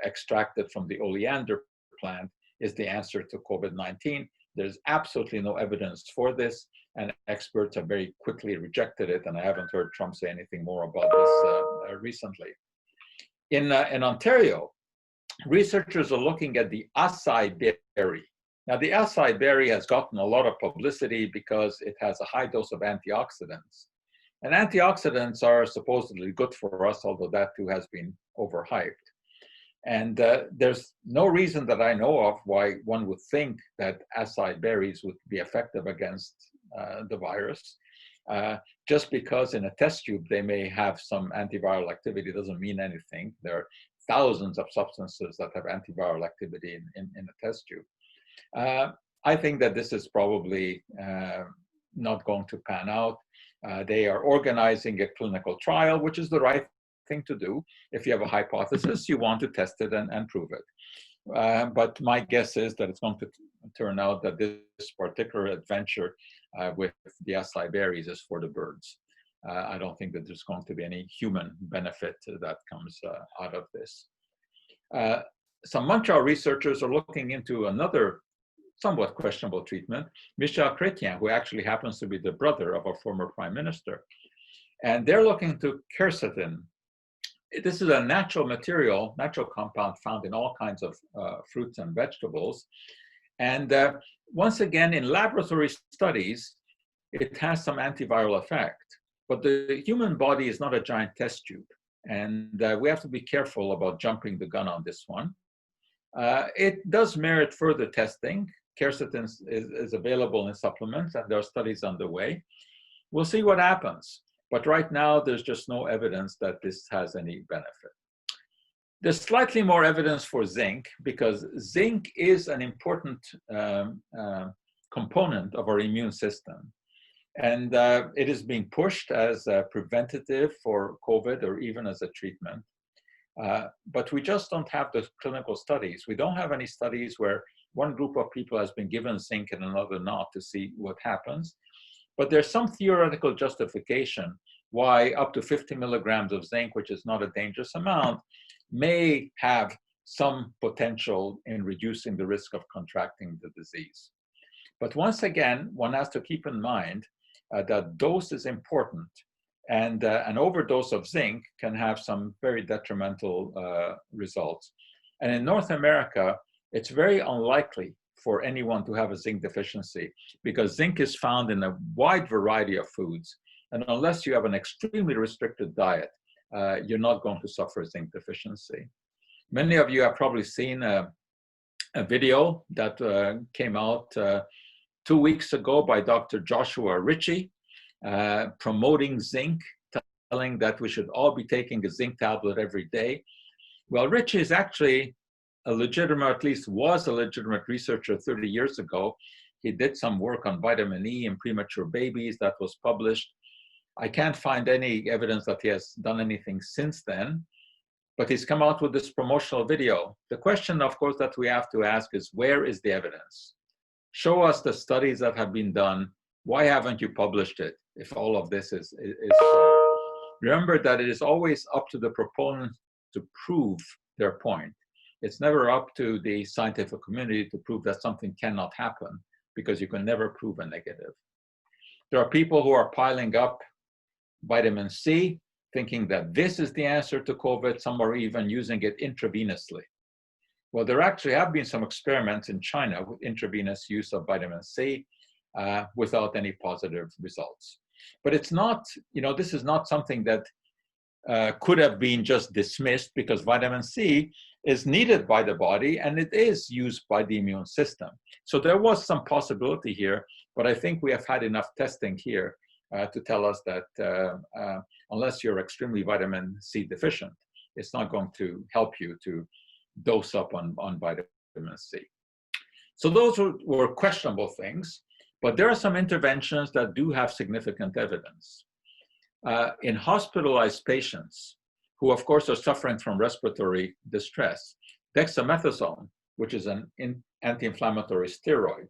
extracted from the oleander plant, is the answer to COVID-19. There's absolutely no evidence for this, and experts have very quickly rejected it, and I haven't heard Trump say anything more about this recently. In Ontario, researchers are looking at the acai berry. Now, the acai berry has gotten a lot of publicity because it has a high dose of antioxidants. And antioxidants are supposedly good for us, although that too has been overhyped. And there's no reason that I know of why one would think that acai berries would be effective against the virus. Just because in a test tube they may have some antiviral activity doesn't mean anything. There are thousands of substances that have antiviral activity in a test tube. I think that this is probably not going to pan out. They are organizing a clinical trial, which is the right thing to do. If you have a hypothesis, you want to test it and prove it. But my guess is that it's going to turn out that this particular adventure with the acai berries is for the birds. I don't think that there's going to be any human benefit that comes out of this. Some Montreal researchers are looking into another somewhat questionable treatment, Michel Chrétien, who actually happens to be the brother of our former prime minister. And they're looking to quercetin. This is a natural material, natural compound found in all kinds of fruits and vegetables. And once again, in laboratory studies, it has some antiviral effect. But the human body is not a giant test tube. And we have to be careful about jumping the gun on this one. It does merit further testing. Quercetin is available in supplements, and there are studies underway. We'll see what happens. But right now, there's just no evidence that this has any benefit. There's slightly more evidence for zinc because zinc is an important component of our immune system. And it is being pushed as a preventative for COVID or even as a treatment. But we just don't have the clinical studies. We don't have any studies where one group of people has been given zinc and another not to see what happens. But there's some theoretical justification why up to 50 milligrams of zinc, which is not a dangerous amount, may have some potential in reducing the risk of contracting the disease. But once again, one has to keep in mind that dose is important, and an overdose of zinc can have some very detrimental results. And in North America, it's very unlikely for anyone to have a zinc deficiency because zinc is found in a wide variety of foods. And unless you have an extremely restricted diet, you're not going to suffer zinc deficiency. Many of you have probably seen a video that came out 2 weeks ago by Dr. Joshua Ritchie, promoting zinc, telling that we should all be taking a zinc tablet every day. Well, Ritchie is actually a legitimate, at least was a legitimate researcher 30 years ago. He did some work on vitamin E in premature babies that was published. I can't find any evidence that he has done anything since then, but he's come out with this promotional video. The question, of course, that we have to ask is, where is the evidence? Show us the studies that have been done. Why haven't you published it if all of this is Remember that it is always up to the proponents to prove their point. It's never up to the scientific community to prove that something cannot happen, because you can never prove a negative. There are people who are piling up vitamin C, thinking that this is the answer to COVID. Some are even using it intravenously. Well, there actually have been some experiments in China with intravenous use of vitamin C without any positive results. But it's not, this is not something that could have been just dismissed, because vitamin C is needed by the body and it is used by the immune system. So there was some possibility here, but I think we have had enough testing here to tell us that unless you're extremely vitamin C deficient, it's not going to help you to dose up on vitamin C. So those were questionable things, but there are some interventions that do have significant evidence. In hospitalized patients who, of course, are suffering from respiratory distress, dexamethasone, which is an anti-inflammatory steroid,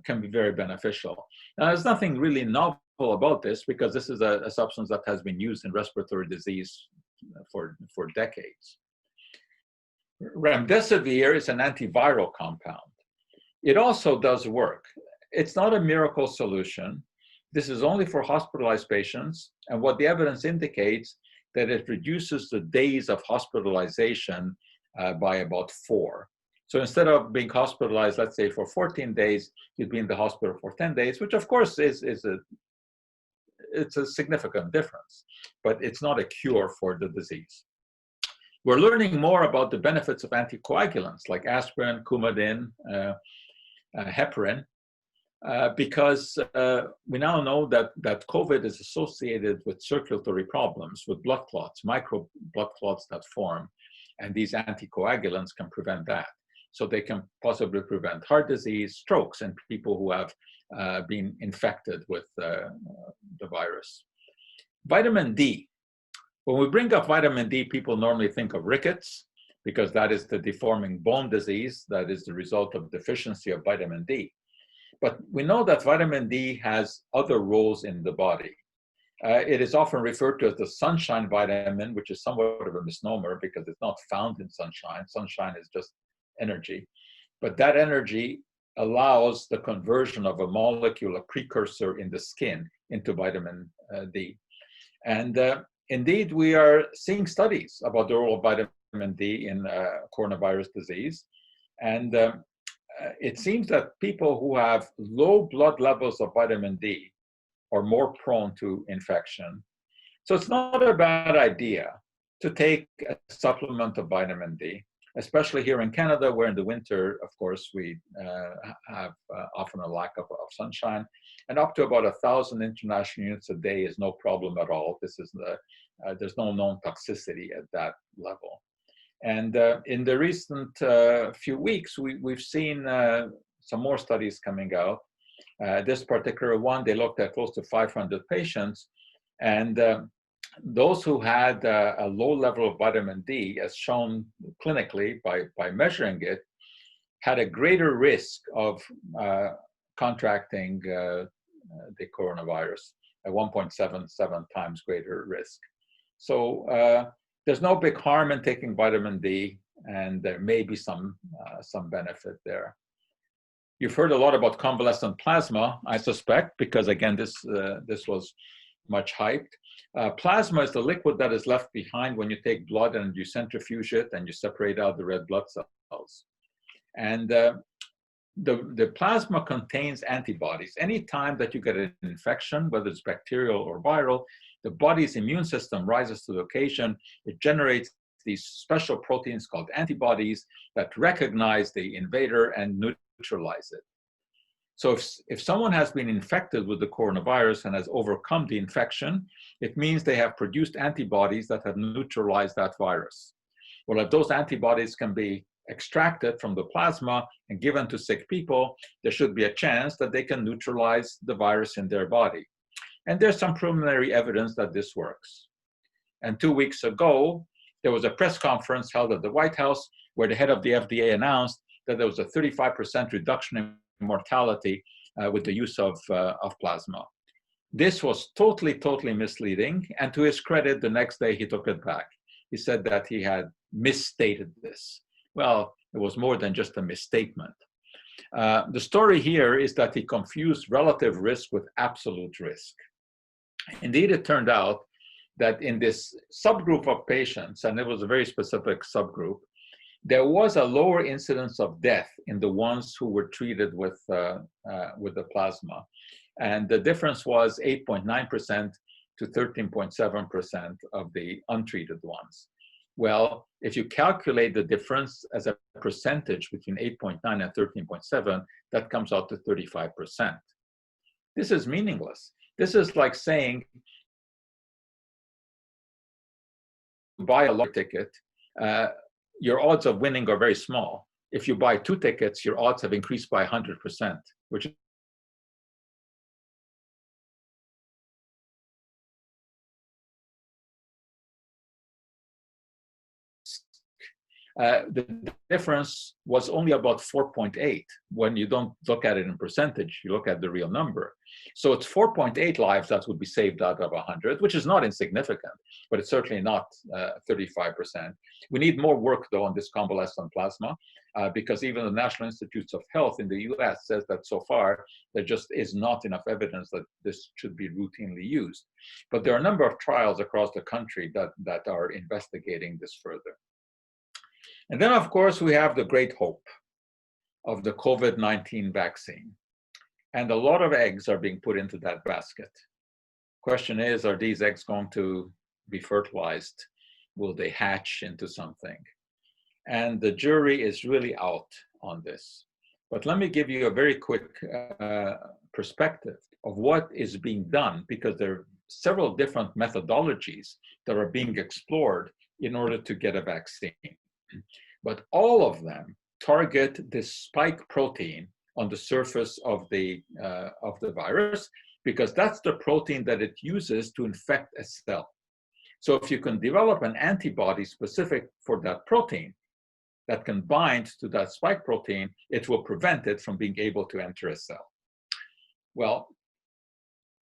can be very beneficial. Now, there's nothing really novel about this, because this is a substance that has been used in respiratory disease for decades. Remdesivir is an antiviral compound. It also does work. It's not a miracle solution. This is only for hospitalized patients, and what the evidence indicates that it reduces the days of hospitalization by about 4. So instead of being hospitalized, let's say for 14 days, you'd be in the hospital for 10 days, which of course it's a significant difference, but it's not a cure for the disease. We're learning more about the benefits of anticoagulants like aspirin, Coumadin, heparin, because we now know that COVID is associated with circulatory problems, with blood clots, micro blood clots that form, and these anticoagulants can prevent that. So they can possibly prevent heart disease, strokes, and people who have been infected with the virus. Vitamin D. When we bring up vitamin D, people normally think of rickets, because that is the deforming bone disease that is the result of deficiency of vitamin D. But we know that vitamin D has other roles in the body. It is often referred to as the sunshine vitamin, which is somewhat of a misnomer because it's not found in sunshine. Sunshine is just energy. But that energy allows the conversion of a molecule, a precursor in the skin, into vitamin D. And indeed, we are seeing studies about the role of vitamin D in coronavirus disease. And it seems that people who have low blood levels of vitamin D are more prone to infection. So it's not a bad idea to take a supplement of vitamin D, especially here in Canada, where in the winter, of course, we have often a lack of sunshine. And up to about 1,000 international units a day is no problem at all. This is there's no known toxicity at that level. And in the recent few weeks, we've seen some more studies coming out. This particular one, they looked at close to 500 patients, and those who had a low level of vitamin D, as shown clinically by measuring it, had a greater risk of contracting the coronavirus, a 1.77 times greater risk. So there's no big harm in taking vitamin D, and there may be some benefit there. You've heard a lot about convalescent plasma, I suspect, because again, this was much hyped. Plasma is the liquid that is left behind when you take blood and you centrifuge it and you separate out the red blood cells. And the plasma contains antibodies. Anytime that you get an infection, whether it's bacterial or viral, the body's immune system rises to the occasion. It generates these special proteins called antibodies that recognize the invader and neutralize it. So if someone has been infected with the coronavirus and has overcome the infection, it means they have produced antibodies that have neutralized that virus. Well, if those antibodies can be extracted from the plasma and given to sick people, there should be a chance that they can neutralize the virus in their body. And there's some preliminary evidence that this works. And 2 weeks ago, there was a press conference held at the White House where the head of the FDA announced that there was a 35% reduction in mortality with the use of plasma. This was totally misleading. And to his credit, the next day he took it back. He said that he had misstated this. Well, it was more than just a misstatement. The story here is that he confused relative risk with absolute risk. Indeed, it turned out that in this subgroup of patients, and it was a very specific subgroup, there was a lower incidence of death in the ones who were treated with the plasma. And the difference was 8.9% to 13.7% of the untreated ones. Well, if you calculate the difference as a percentage between 8.9 and 13.7, that comes out to 35%. This is meaningless. This is like saying, buy a lottery ticket, your odds of winning are very small. If you buy 2 tickets, your odds have increased by 100%, which is the difference was only about 4.8 when you don't look at it in percentage, you look at the real number. So it's 4.8 lives that would be saved out of 100, which is not insignificant, but it's certainly not 35%. We need more work, though, on this convalescent plasma, because even the National Institutes of Health in the US says that so far, there just is not enough evidence that this should be routinely used. But there are a number of trials across the country that are investigating this further. And then, of course, we have the great hope of the COVID-19 vaccine. And a lot of eggs are being put into that basket. Question is, are these eggs going to be fertilized? Will they hatch into something? And the jury is really out on this. But let me give you a very quick perspective of what is being done, because there are several different methodologies that are being explored in order to get a vaccine. But all of them target this spike protein on the surface of the virus, because that's the protein that it uses to infect a cell. So if you can develop an antibody specific for that protein that can bind to that spike protein, it will prevent it from being able to enter a cell. Well,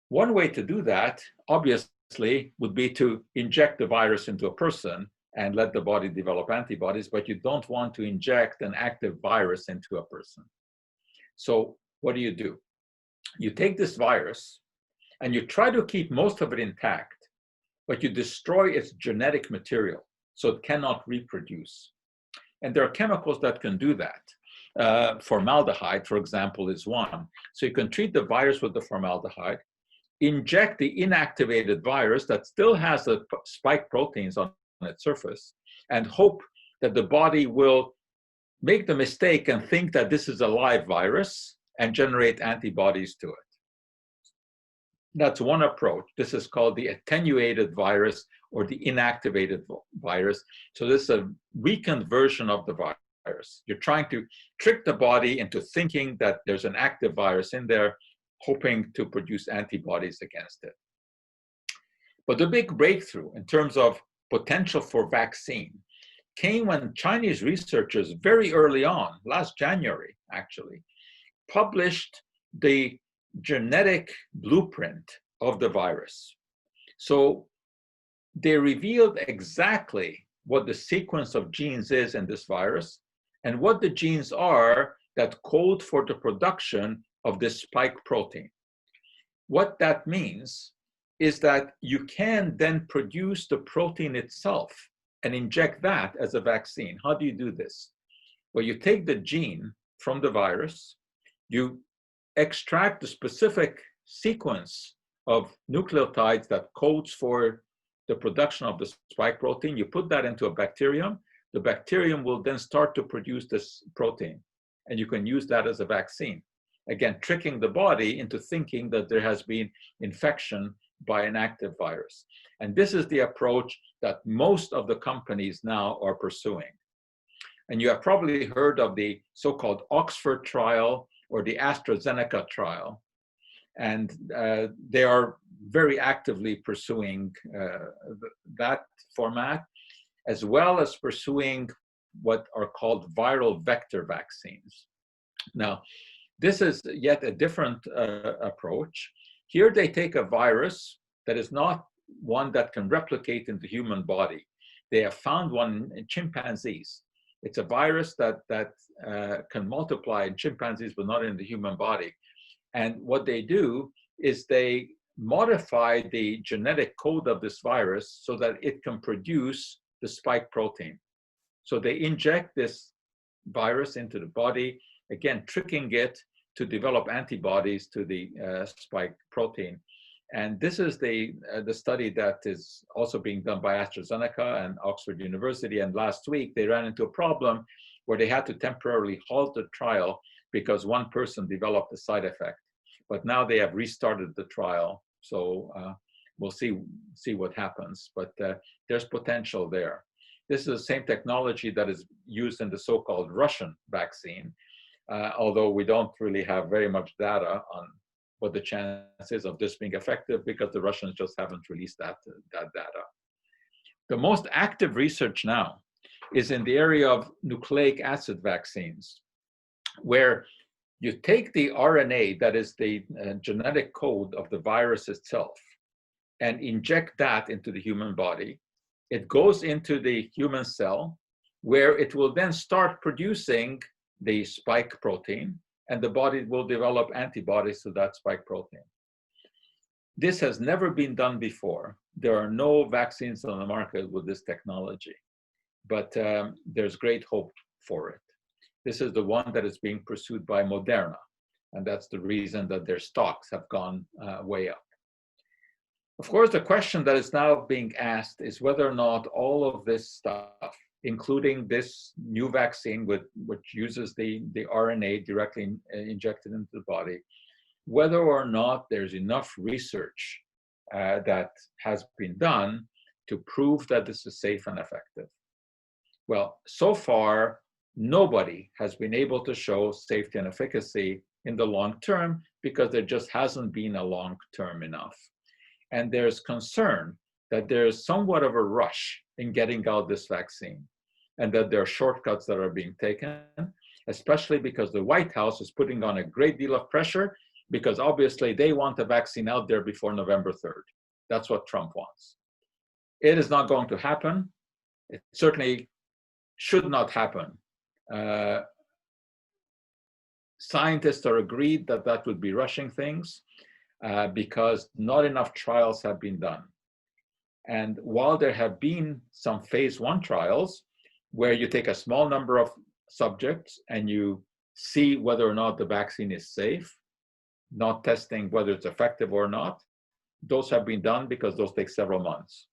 one way to do that, obviously, would be to inject the virus into a person and let the body develop antibodies, but you don't want to inject an active virus into a person. So what do? You take this virus and you try to keep most of it intact, but you destroy its genetic material so it cannot reproduce. And there are chemicals that can do that. Formaldehyde, for example, is one. So you can treat the virus with the formaldehyde, inject the inactivated virus that still has the spike proteins on its surface, and hope that the body will make the mistake and think that this is a live virus and generate antibodies to it. That's one approach. This is called the attenuated virus or the inactivated virus. So this is a weakened version of the virus. You're trying to trick the body into thinking that there's an active virus in there, hoping to produce antibodies against it. But the big breakthrough in terms of potential for vaccine came when Chinese researchers very early on, last January actually, published the genetic blueprint of the virus. So they revealed exactly what the sequence of genes is in this virus and what the genes are that code for the production of this spike protein. What that means is that you can then produce the protein itself and inject that as a vaccine. How do you do this? Well, you take the gene from the virus, you extract the specific sequence of nucleotides that codes for the production of the spike protein, you put that into a bacterium, the bacterium will then start to produce this protein, and you can use that as a vaccine. Again, tricking the body into thinking that there has been infection by an active virus. And this is the approach that most of the companies now are pursuing. And you have probably heard of the so-called Oxford trial or the AstraZeneca trial. And they are very actively pursuing that format, as well as pursuing what are called viral vector vaccines. Now, this is yet a different approach. Here they take a virus that is not one that can replicate in the human body. They have found one in chimpanzees. It's a virus that can multiply in chimpanzees, but not in the human body. And what they do is they modify the genetic code of this virus so that it can produce the spike protein. So they inject this virus into the body, again, tricking it to develop antibodies to the spike protein. And this is the study that is also being done by AstraZeneca and Oxford University. And last week, they ran into a problem where they had to temporarily halt the trial because one person developed a side effect. But now they have restarted the trial. So we'll see what happens. But there's potential there. This is the same technology that is used in the so-called Russian vaccine, although we don't really have very much data on what the chances of this being effective because the Russians just haven't released that data. The most active research now is in the area of nucleic acid vaccines, where you take the RNA, that is the genetic code of the virus itself, and inject that into the human body. It goes into the human cell, where it will then start producing the spike protein, and the body will develop antibodies to that spike protein. This has never been done before. There are no vaccines on the market with this technology, but there's great hope for it. This is the one that is being pursued by Moderna, and that's the reason that their stocks have gone way up. Of course, the question that is now being asked is whether or not all of this stuff, including this new vaccine which uses the RNA directly injected into the body, whether or not there's enough research that has been done to prove that this is safe and effective. Well, so far, nobody has been able to show safety and efficacy in the long term because there just hasn't been a long term enough. And there's concern that there's somewhat of a rush in getting out this vaccine, and that there are shortcuts that are being taken, especially because the White House is putting on a great deal of pressure because obviously they want the vaccine out there before November 3rd. That's what Trump wants. It is not going to happen. It certainly should not happen. Scientists are agreed that that would be rushing things because not enough trials have been done. And while there have been some phase 1 trials where you take a small number of subjects and you see whether or not the vaccine is safe, not testing whether it's effective or not, those have been done because those take several months.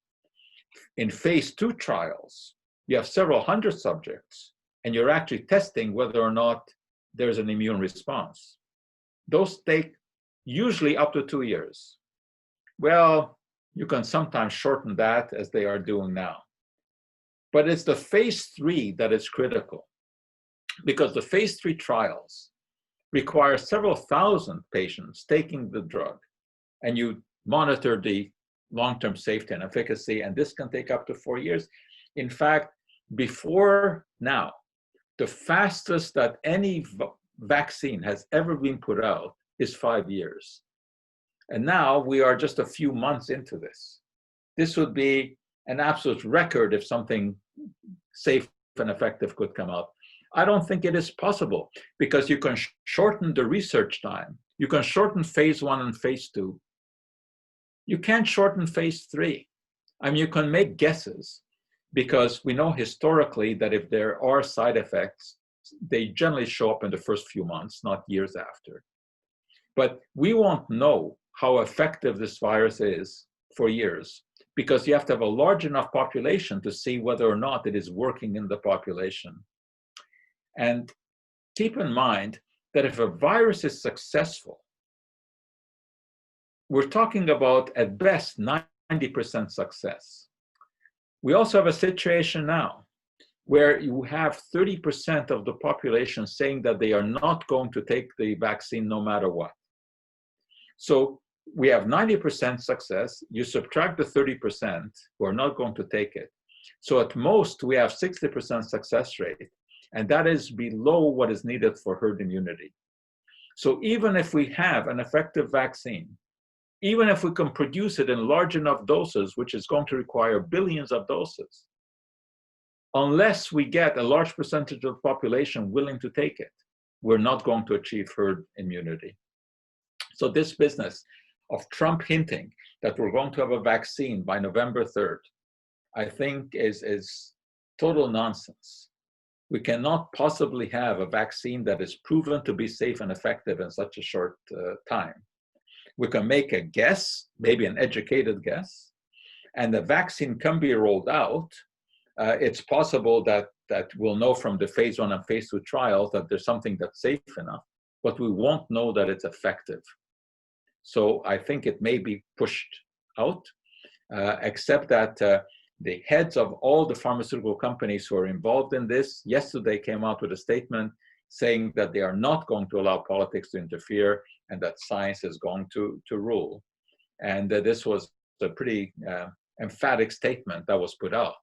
In phase 2 trials, you have several hundred subjects and you're actually testing whether or not there's an immune response. Those take usually up to 2 years. Well, you can sometimes shorten that as they are doing now. But it's the phase 3 that is critical, because the phase 3 trials require several thousand patients taking the drug, and you monitor the long-term safety and efficacy, and this can take up to 4 years. In fact, before now, the fastest that any vaccine has ever been put out is 5 years. And now we are just a few months into this. This would be an absolute record if something safe and effective could come out. I don't think it is possible, because you can shorten the research time. You can shorten phase 1 and phase 2. You can't shorten phase 3. I mean, you can make guesses, because we know historically that if there are side effects, they generally show up in the first few months, not years after. But we won't know how effective this virus is for years, because you have to have a large enough population to see whether or not it is working in the population. And keep in mind that if a virus is successful, we're talking about, at best, 90% success. We also have a situation now where you have 30% of the population saying that they are not going to take the vaccine no matter what. So we have 90% success. You subtract the 30% who are not going to take it. So at most, we have 60% success rate, and that is below what is needed for herd immunity. So even if we have an effective vaccine, even if we can produce it in large enough doses, which is going to require billions of doses, unless we get a large percentage of the population willing to take it, we're not going to achieve herd immunity. So this business of Trump hinting that we're going to have a vaccine by November 3rd, I think is total nonsense. We cannot possibly have a vaccine that is proven to be safe and effective in such a short time. We can make a guess, maybe an educated guess, and the vaccine can be rolled out. It's possible that we'll know from the phase 1 and phase 2 trials that there's something that's safe enough, but we won't know that it's effective. So I think it may be pushed out, except that the heads of all the pharmaceutical companies who are involved in this yesterday came out with a statement saying that they are not going to allow politics to interfere and that science is going to rule. And this was a pretty emphatic statement that was put out.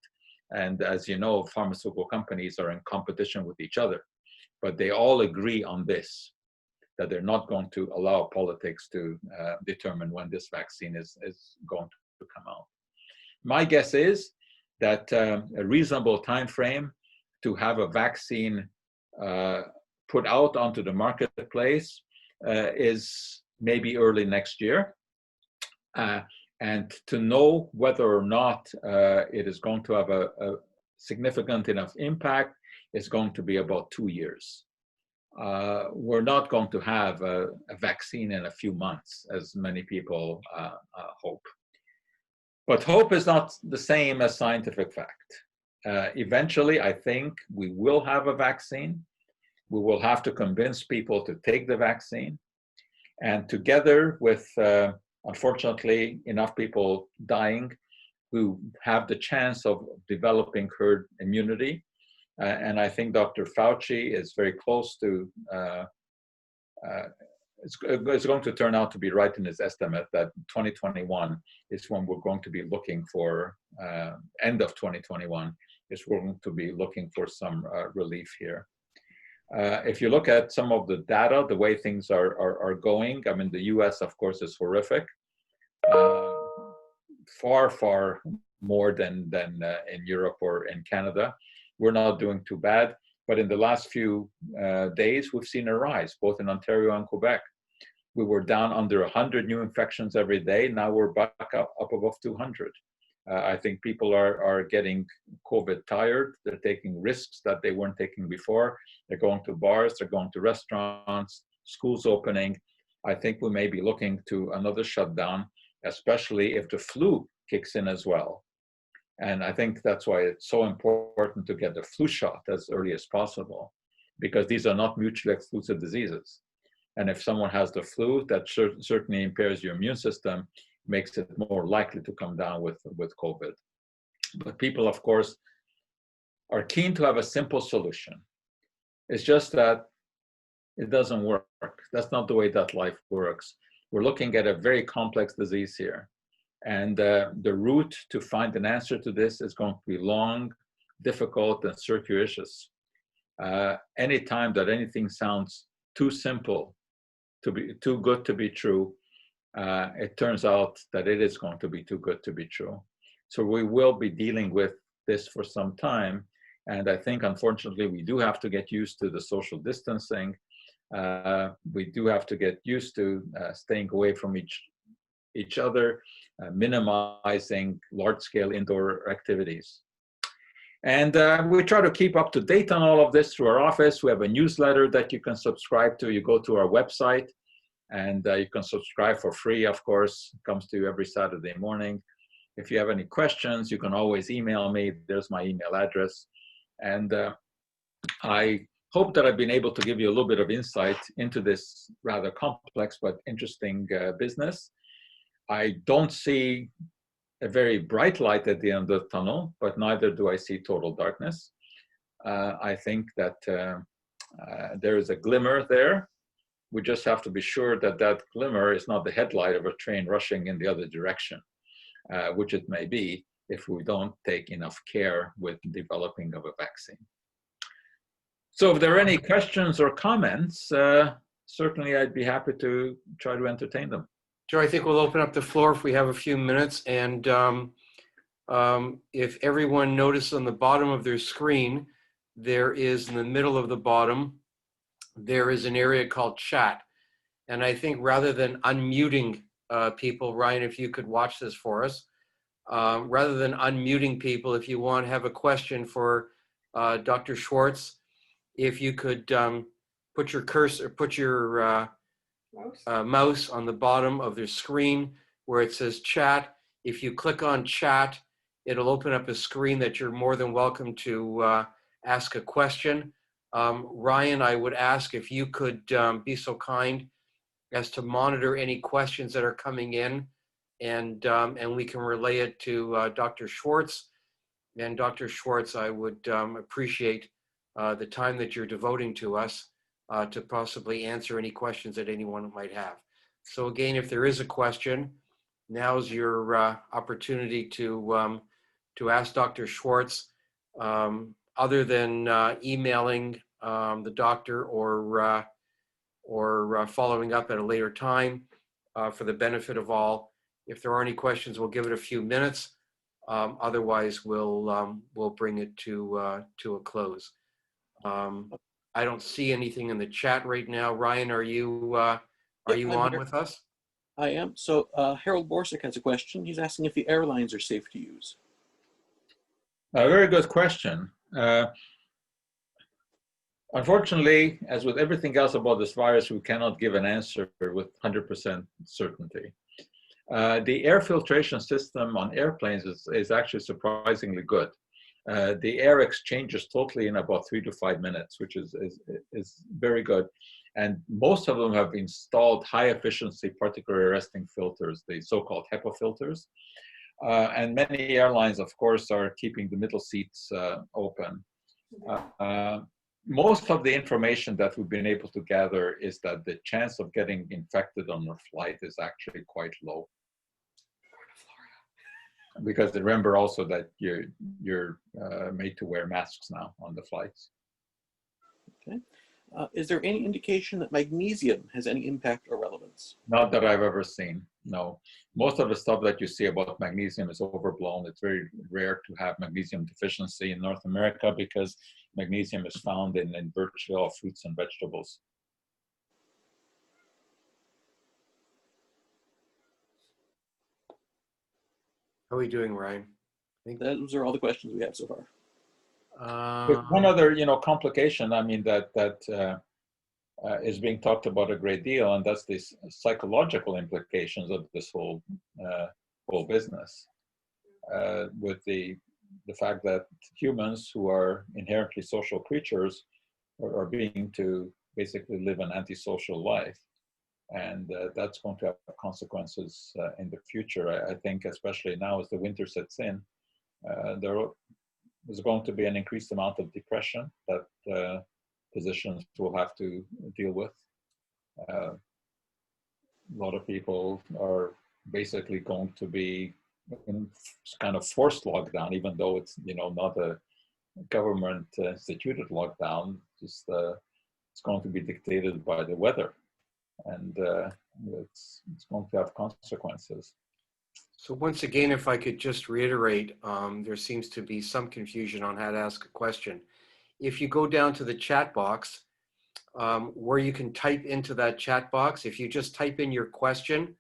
And as you know, pharmaceutical companies are in competition with each other, but they all agree on this, that they're not going to allow politics to determine when this vaccine is going to come out. My guess is that a reasonable time frame to have a vaccine put out onto the marketplace is maybe early next year. And to know whether or not it is going to have a significant enough impact is going to be about 2 years. We're not going to have a vaccine in a few months, as many people hope. But hope is not the same as scientific fact. Eventually, I think we will have a vaccine. We will have to convince people to take the vaccine. And together with, unfortunately, enough people dying who have the chance of developing herd immunity, and I think Dr. Fauci is very close to, it's going to turn out to be right in his estimate that 2021 is when we're going to be looking for, end of 2021 is we're going to be looking for some relief here. If you look at some of the data, the way things are going, I mean, the US, of course, is horrific. Far, far more than in Europe or in Canada. We're not doing too bad, but in the last few days, we've seen a rise, both in Ontario and Quebec. We were down under 100 new infections every day. Now we're back up above 200. I think people are getting COVID tired. They're taking risks that they weren't taking before. They're going to bars, they're going to restaurants, schools opening. I think we may be looking to another shutdown, especially if the flu kicks in as well. And I think that's why it's so important to get the flu shot as early as possible, because these are not mutually exclusive diseases. And if someone has the flu, that certainly impairs your immune system. makes it more likely to come down with COVID. But people, of course, are keen to have a simple solution. It's just that it doesn't work. That's not the way that life works. We're looking at a very complex disease here. And the route to find an answer to this is going to be long, difficult, and circuitous. Anytime that anything sounds too simple, to be too good to be true, it turns out that it is going to be too good to be true. So we will be dealing with this for some time. And I think, unfortunately, we do have to get used to the social distancing. We do have to get used to staying away from each other, minimizing large-scale indoor activities. And we try to keep up to date on all of this through our office. We have a newsletter that you can subscribe to. You go to our website, and you can subscribe for free, of course. It comes to you every Saturday morning. If you have any questions, you can always email me. There's my email address. And I hope that I've been able to give you a little bit of insight into this rather complex but interesting business. I don't see a very bright light at the end of the tunnel, but neither do I see total darkness. I think that there is a glimmer there. We just have to be sure that that glimmer is not the headlight of a train rushing in the other direction, which it may be if we don't take enough care with developing of a vaccine. So if there are any questions or comments, certainly I'd be happy to try to entertain them. Joe, I think we'll open up the floor if we have a few minutes. And if everyone noticed on the bottom of their screen, there is in the middle of the bottom, there is an area called chat. And I think rather than unmuting people, Ryan, if you could watch this for us, rather than unmuting people, if you want to have a question for Dr. Schwarcz, if you could put your cursor, put your mouse on the bottom of their screen where it says chat. If you click on chat, it'll open up a screen that you're more than welcome to ask a question. Ryan, I would ask if you could be so kind as to monitor any questions that are coming in, and we can relay it to Dr. Schwarcz. And Dr. Schwarcz, I would appreciate the time that you're devoting to us to possibly answer any questions that anyone might have. So again, if there is a question, now's your opportunity to ask Dr. Schwarcz, other than emailing the doctor or following up at a later time for the benefit of all. If there are any questions, we'll give it a few minutes. Otherwise, we'll bring it to a close. I don't see anything in the chat right now. Ryan, are you on with us? I am. So Harold Borsick has a question. He's asking if the airlines are safe to use. A very good question. Unfortunately, as with everything else about this virus, we cannot give an answer with 100% certainty. The air filtration system on airplanes is actually surprisingly good. The air exchanges totally in about 3 to 5 minutes, which is very good. And most of them have installed high efficiency particle arresting filters, the so-called HEPA filters. And many airlines, of course, are keeping the middle seats open. Most of the information that we've been able to gather is that the chance of getting infected on a flight is actually quite low. Because remember also that you're made to wear masks now on the flights. Okay. Is there any indication that magnesium has any impact or relevance? Not that I've ever seen, no. Most of the stuff that you see about magnesium is overblown. It's very rare to have magnesium deficiency in North America because magnesium is found in virtually all fruits and vegetables. How are we doing, Ryan? I think those are all the questions we have so far. With one other, complication, I mean, that is being talked about a great deal, and that's the psychological implications of this whole business. With the fact that humans who are inherently social creatures are being to basically live an antisocial life. And that's going to have consequences in the future. I think, especially now as the winter sets in, there is going to be an increased amount of depression that physicians will have to deal with. A lot of people are basically going to be in kind of forced lockdown, even though it's not a government instituted lockdown. Just it's going to be dictated by the weather, and it's going to have consequences. So once again, if I could just reiterate, there seems to be some confusion on how to ask a question. If you go down to the chat box, where you can type into that chat box, if you just type in your question,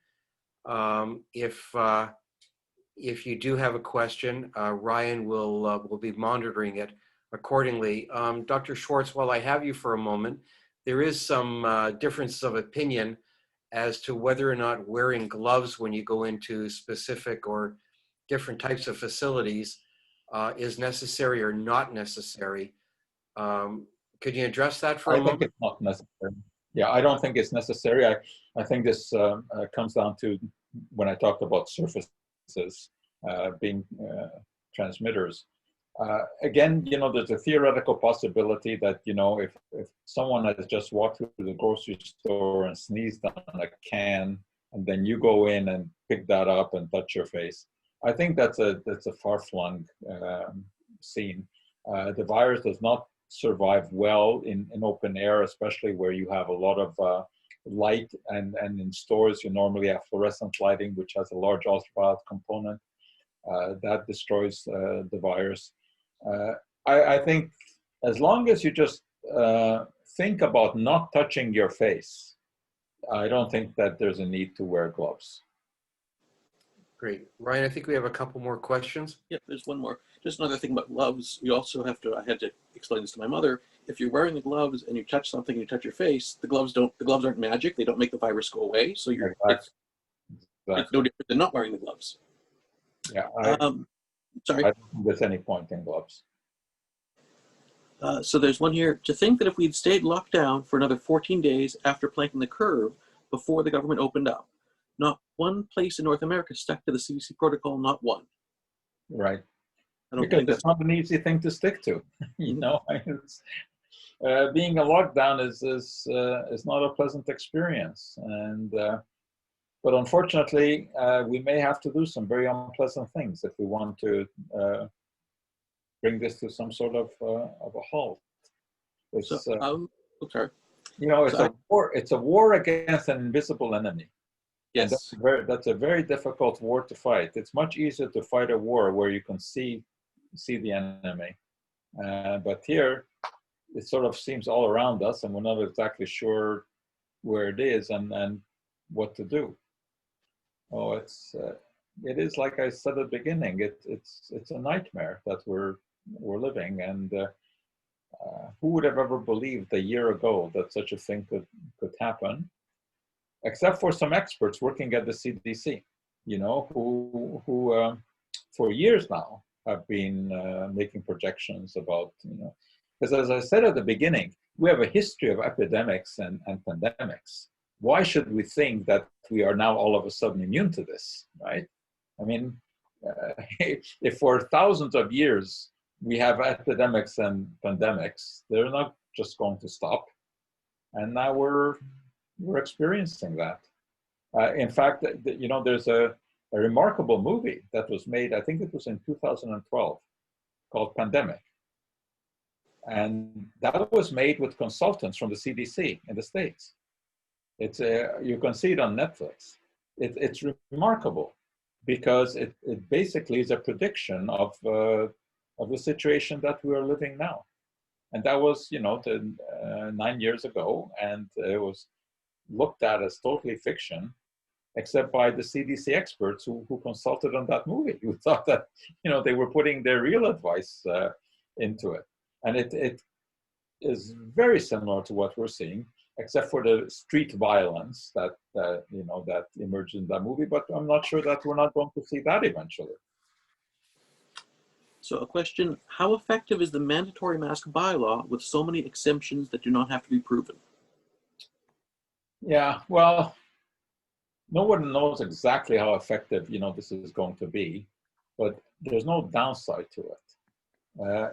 if you do have a question, Ryan will be monitoring it accordingly. Dr. Schwarcz, while I have you for a moment, there is some difference of opinion as to whether or not wearing gloves when you go into specific or different types of facilities is necessary or not necessary. Could you address that for a moment? I think it's not necessary. Yeah, I don't think it's necessary. I think this comes down to when I talked about surfaces being transmitters. Again, there's a theoretical possibility that, if someone has just walked through the grocery store and sneezed on a can, and then you go in and pick that up and touch your face, I think that's a far-flung scene. The virus does not survive well in open air, especially where you have a lot of light, and in stores you normally have fluorescent lighting, which has a large ultraviolet component. That destroys the virus. I think as long as you just think about not touching your face, I don't think that there's a need to wear gloves. Great. Ryan, I think we have a couple more questions. Yeah, there's one more. Just another thing about gloves. You also have to, I had to explain this to my mother. If you're wearing the gloves and you touch something, you touch your face, the gloves aren't magic. They don't make the virus go away. So it's no different than not wearing the gloves. Yeah. Sorry. I don't think there's any point in gloves. So there's one here. To think that if we'd stayed locked down for another 14 days after planking the curve before the government opened up, not one place in North America stuck to the CDC protocol, not one. Right. I don't Because think it's not an easy thing to stick to. Being a lockdown is not a pleasant experience, and but unfortunately, we may have to do some very unpleasant things if we want to bring this to some sort of a halt. It's, sorry. It's a war against an invisible enemy. Yes. And that's a very difficult war to fight. It's much easier to fight a war where you can see the enemy. But here, it sort of seems all around us, and we're not exactly sure where it is and what to do. Oh, it is like I said at the beginning. It's a nightmare that we're living, and who would have ever believed a year ago that such a thing could happen? Except for some experts working at the CDC, who for years now have been making projections about, because as I said at the beginning, we have a history of epidemics and pandemics. Why should we think that we are now all of a sudden immune to this, right? I mean, if for thousands of years we have epidemics and pandemics, they're not just going to stop. And now we're experiencing that. In fact, there's a remarkable movie that was made, I think it was in 2012, called Pandemic. And that was made with consultants from the CDC in the States. You can see it on Netflix. It's remarkable because it basically is a prediction of the situation that we are living now. And that was, 9 years ago, and it was looked at as totally fiction, except by the CDC experts who consulted on that movie, who thought that, they were putting their real advice into it. And it is very similar to what we're seeing, except for the street violence that emerged in that movie. But I'm not sure that we're not going to see that eventually. So a question, how effective is the mandatory mask bylaw with so many exemptions that do not have to be proven? Yeah, well, no one knows exactly how effective, this is going to be, but there's no downside to it.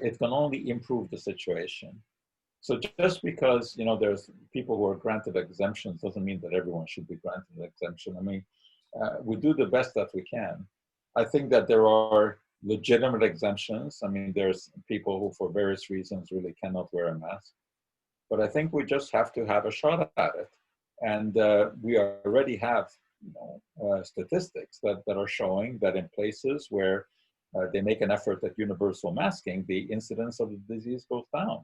It can only improve the situation. So just because, there's people who are granted exemptions doesn't mean that everyone should be granted an exemption. I mean, we do the best that we can. I think that there are legitimate exemptions. I mean, there's people who, for various reasons, really cannot wear a mask. But I think we just have to have a shot at it. And we already have statistics that are showing that in places where they make an effort at universal masking, the incidence of the disease goes down.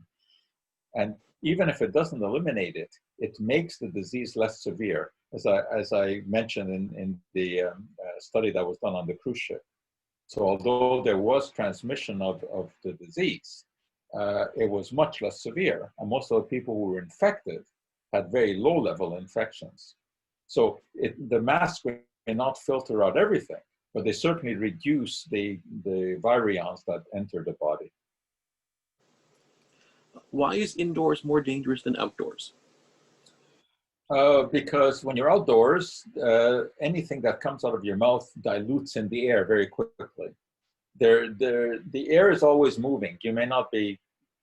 And even if it doesn't eliminate it, it makes the disease less severe, as I mentioned in the study that was done on the cruise ship. So although there was transmission of the disease, it was much less severe. And most of the people who were infected had very low-level infections. So the mask may not filter out everything, but they certainly reduce the virions that enter the body. Why is indoors more dangerous than outdoors? Because when you're outdoors, anything that comes out of your mouth dilutes in the air very quickly. The air is always moving. You may not be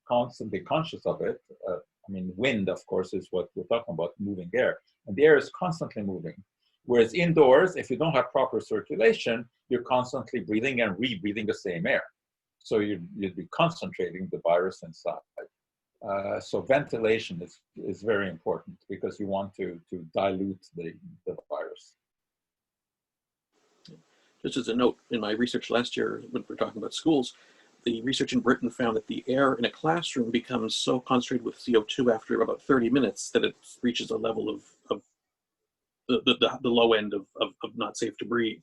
constantly conscious of it. I mean, wind, of course, is what we're talking about, moving air. And the air is constantly moving. Whereas indoors, if you don't have proper circulation, you're constantly breathing and rebreathing the same air. So you'd be concentrating the virus inside. So ventilation is very important because you want to dilute the virus. Just as a note, in my research last year, when we're talking about schools, the research in Britain found that the air in a classroom becomes so concentrated with CO2 after about 30 minutes that it reaches a level of the low end of not safe to breathe,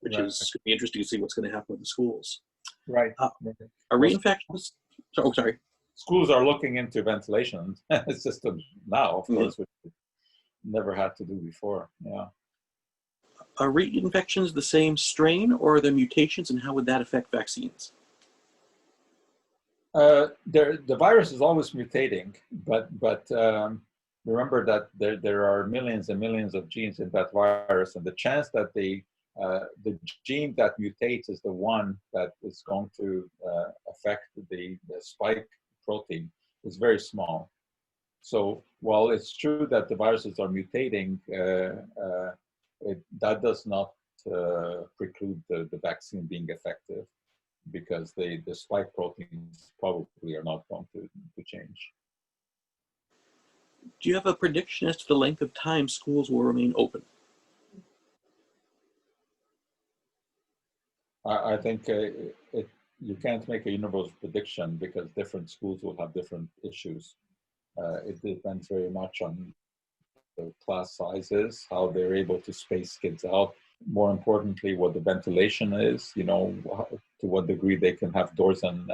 which Right. is going to be interesting to see what's going to happen with the schools. Right. Are reinfections? Oh, sorry. Schools are looking into ventilation systems now, of course, which we never had to do before. Yeah. Are reinfections the same strain, or are there mutations, and how would that affect vaccines? The virus is always mutating, but remember that there are millions and millions of genes in that virus, and the chance that the gene that mutates is the one that is going to affect the spike protein is very small. So while it's true that the viruses are mutating, that does not preclude the vaccine being effective, because the spike proteins probably are not going to change. Do you have a prediction as to the length of time schools will remain open? I think you can't make a universal prediction because different schools will have different issues. It depends very much on the class sizes, how they're able to space kids out. More importantly, what the ventilation is, to what degree they can have doors and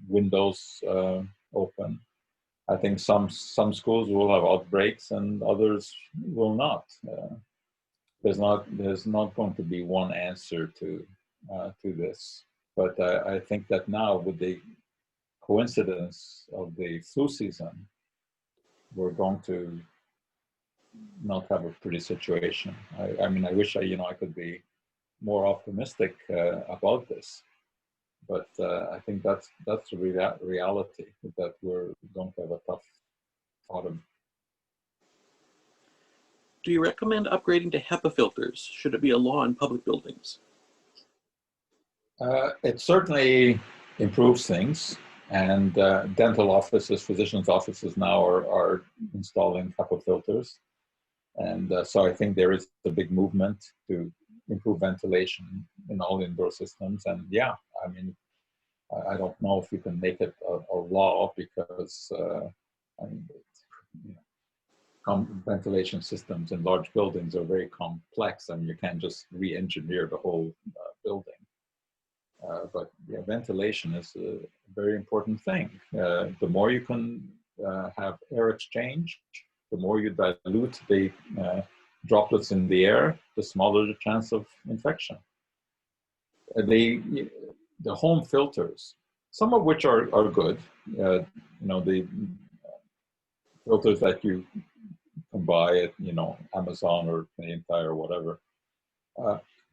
windows open. I think some schools will have outbreaks and others will not. There's not going to be one answer to this. But I think that now, with the coincidence of the flu season, we're going to not have a pretty situation. I mean, I wish I could be more optimistic about this, but I think that's the reality, that we're going to have a tough autumn. Do you recommend upgrading to HEPA filters? Should it be a law in public buildings? It certainly improves things, and dental offices, physicians' offices now are installing HEPA filters. And so I think there is a big movement to improve ventilation in all indoor systems. And yeah, I mean, I don't know if you can make it a law, because I mean, ventilation systems in large buildings are very complex, and you can't just re-engineer the whole building. But yeah, ventilation is a very important thing. The more you can have air exchange, the more you dilute the droplets in the air, the smaller the chance of infection. The home filters, some of which are good, the filters that you can buy at, Amazon or Canadian Tire or whatever.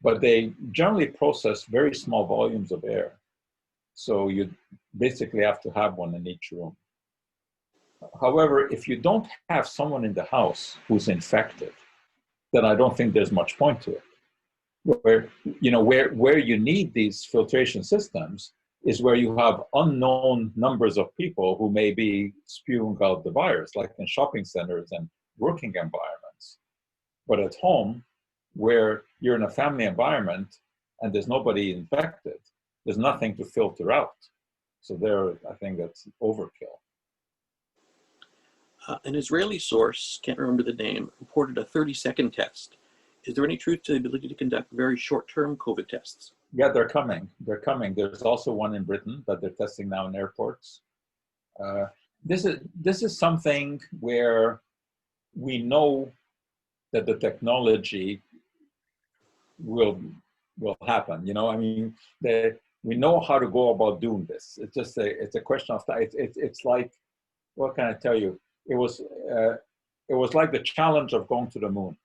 But they generally process very small volumes of air. So you basically have to have one in each room. However, if you don't have someone in the house who's infected, then I don't think there's much point to it. Where you need these filtration systems is where you have unknown numbers of people who may be spewing out the virus, like in shopping centers and working environments. But at home, where you're in a family environment and there's nobody infected, there's nothing to filter out. So there, I think that's overkill. An Israeli source, can't remember the name, reported a 30-second test. Is there any truth to the ability to conduct very short-term COVID tests? Yeah, they're coming. They're coming. There's also one in Britain that they're testing now in airports. This is something where we know that the technology will happen. We know how to go about doing this. It's just it's a question of time. It's like, what can I tell you? It was like the challenge of going to the moon.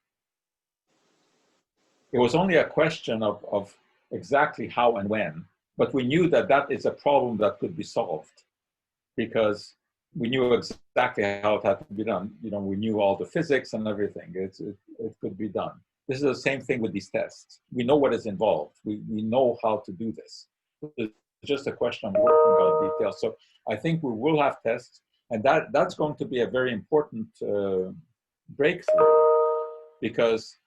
It was only a question of exactly how and when, but we knew that is a problem that could be solved because we knew exactly how it had to be done. We knew all the physics and everything. It could be done. This is the same thing with these tests. We know what is involved. We know how to do this. It's just a question of working out details. So I think we will have tests, and that's going to be a very important breakthrough, because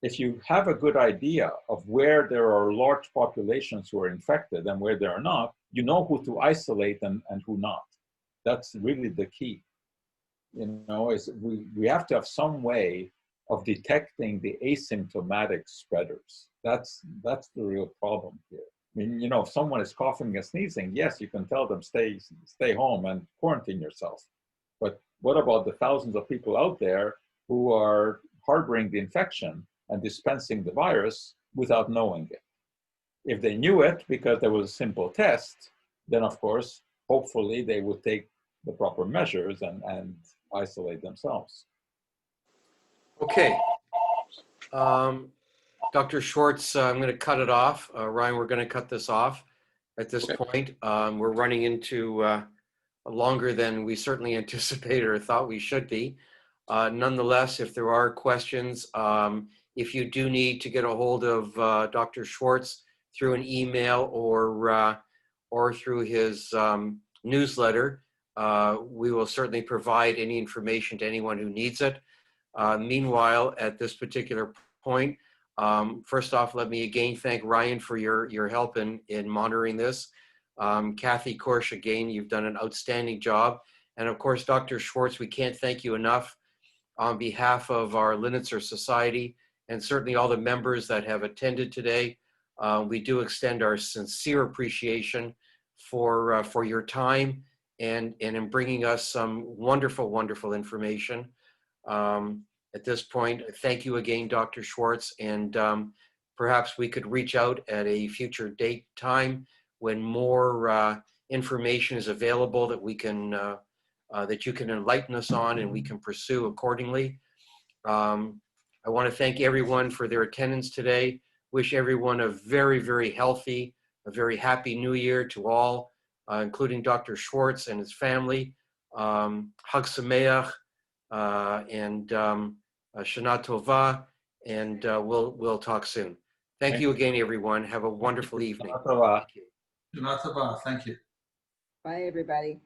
if you have a good idea of where there are large populations who are infected and where they are not, you know who to isolate and who not. That's really the key. Is we have to have some way of detecting the asymptomatic spreaders. That's the real problem here. I mean, if someone is coughing and sneezing, yes, you can tell them stay home and quarantine yourself. But what about the thousands of people out there who are harboring the infection and dispensing the virus without knowing it? If they knew it because there was a simple test, then of course, hopefully they would take the proper measures and isolate themselves. Okay. Dr. Schwartz, I'm going to cut it off. Ryan, we're going to cut this off at this point. We're running into longer than we certainly anticipated or thought we should be. Nonetheless, if there are questions, if you do need to get a hold of Dr. Schwartz through an email or through his newsletter, we will certainly provide any information to anyone who needs it. Meanwhile, at this particular point, first off, let me again thank Ryan for your help in monitoring this. Kathy Korsch, again, you've done an outstanding job. And of course, Dr. Schwartz, we can't thank you enough on behalf of our Linnitzer Society and certainly all the members that have attended today. We do extend our sincere appreciation for your time and in bringing us some wonderful, wonderful information. At this point, thank you again, Dr. Schwartz, and perhaps we could reach out at a future date time when more information is available that we can that you can enlighten us on and we can pursue accordingly. I want to thank everyone for their attendance today. Wish everyone a very, very healthy, a very happy new year to all, including Dr. Schwartz and his family. Chag Sameach and Shana Tova, and we'll talk soon. Thank you again, everyone. Have a wonderful evening. Shana Tova. Thank you. Shana Tova. Thank you. Bye, everybody.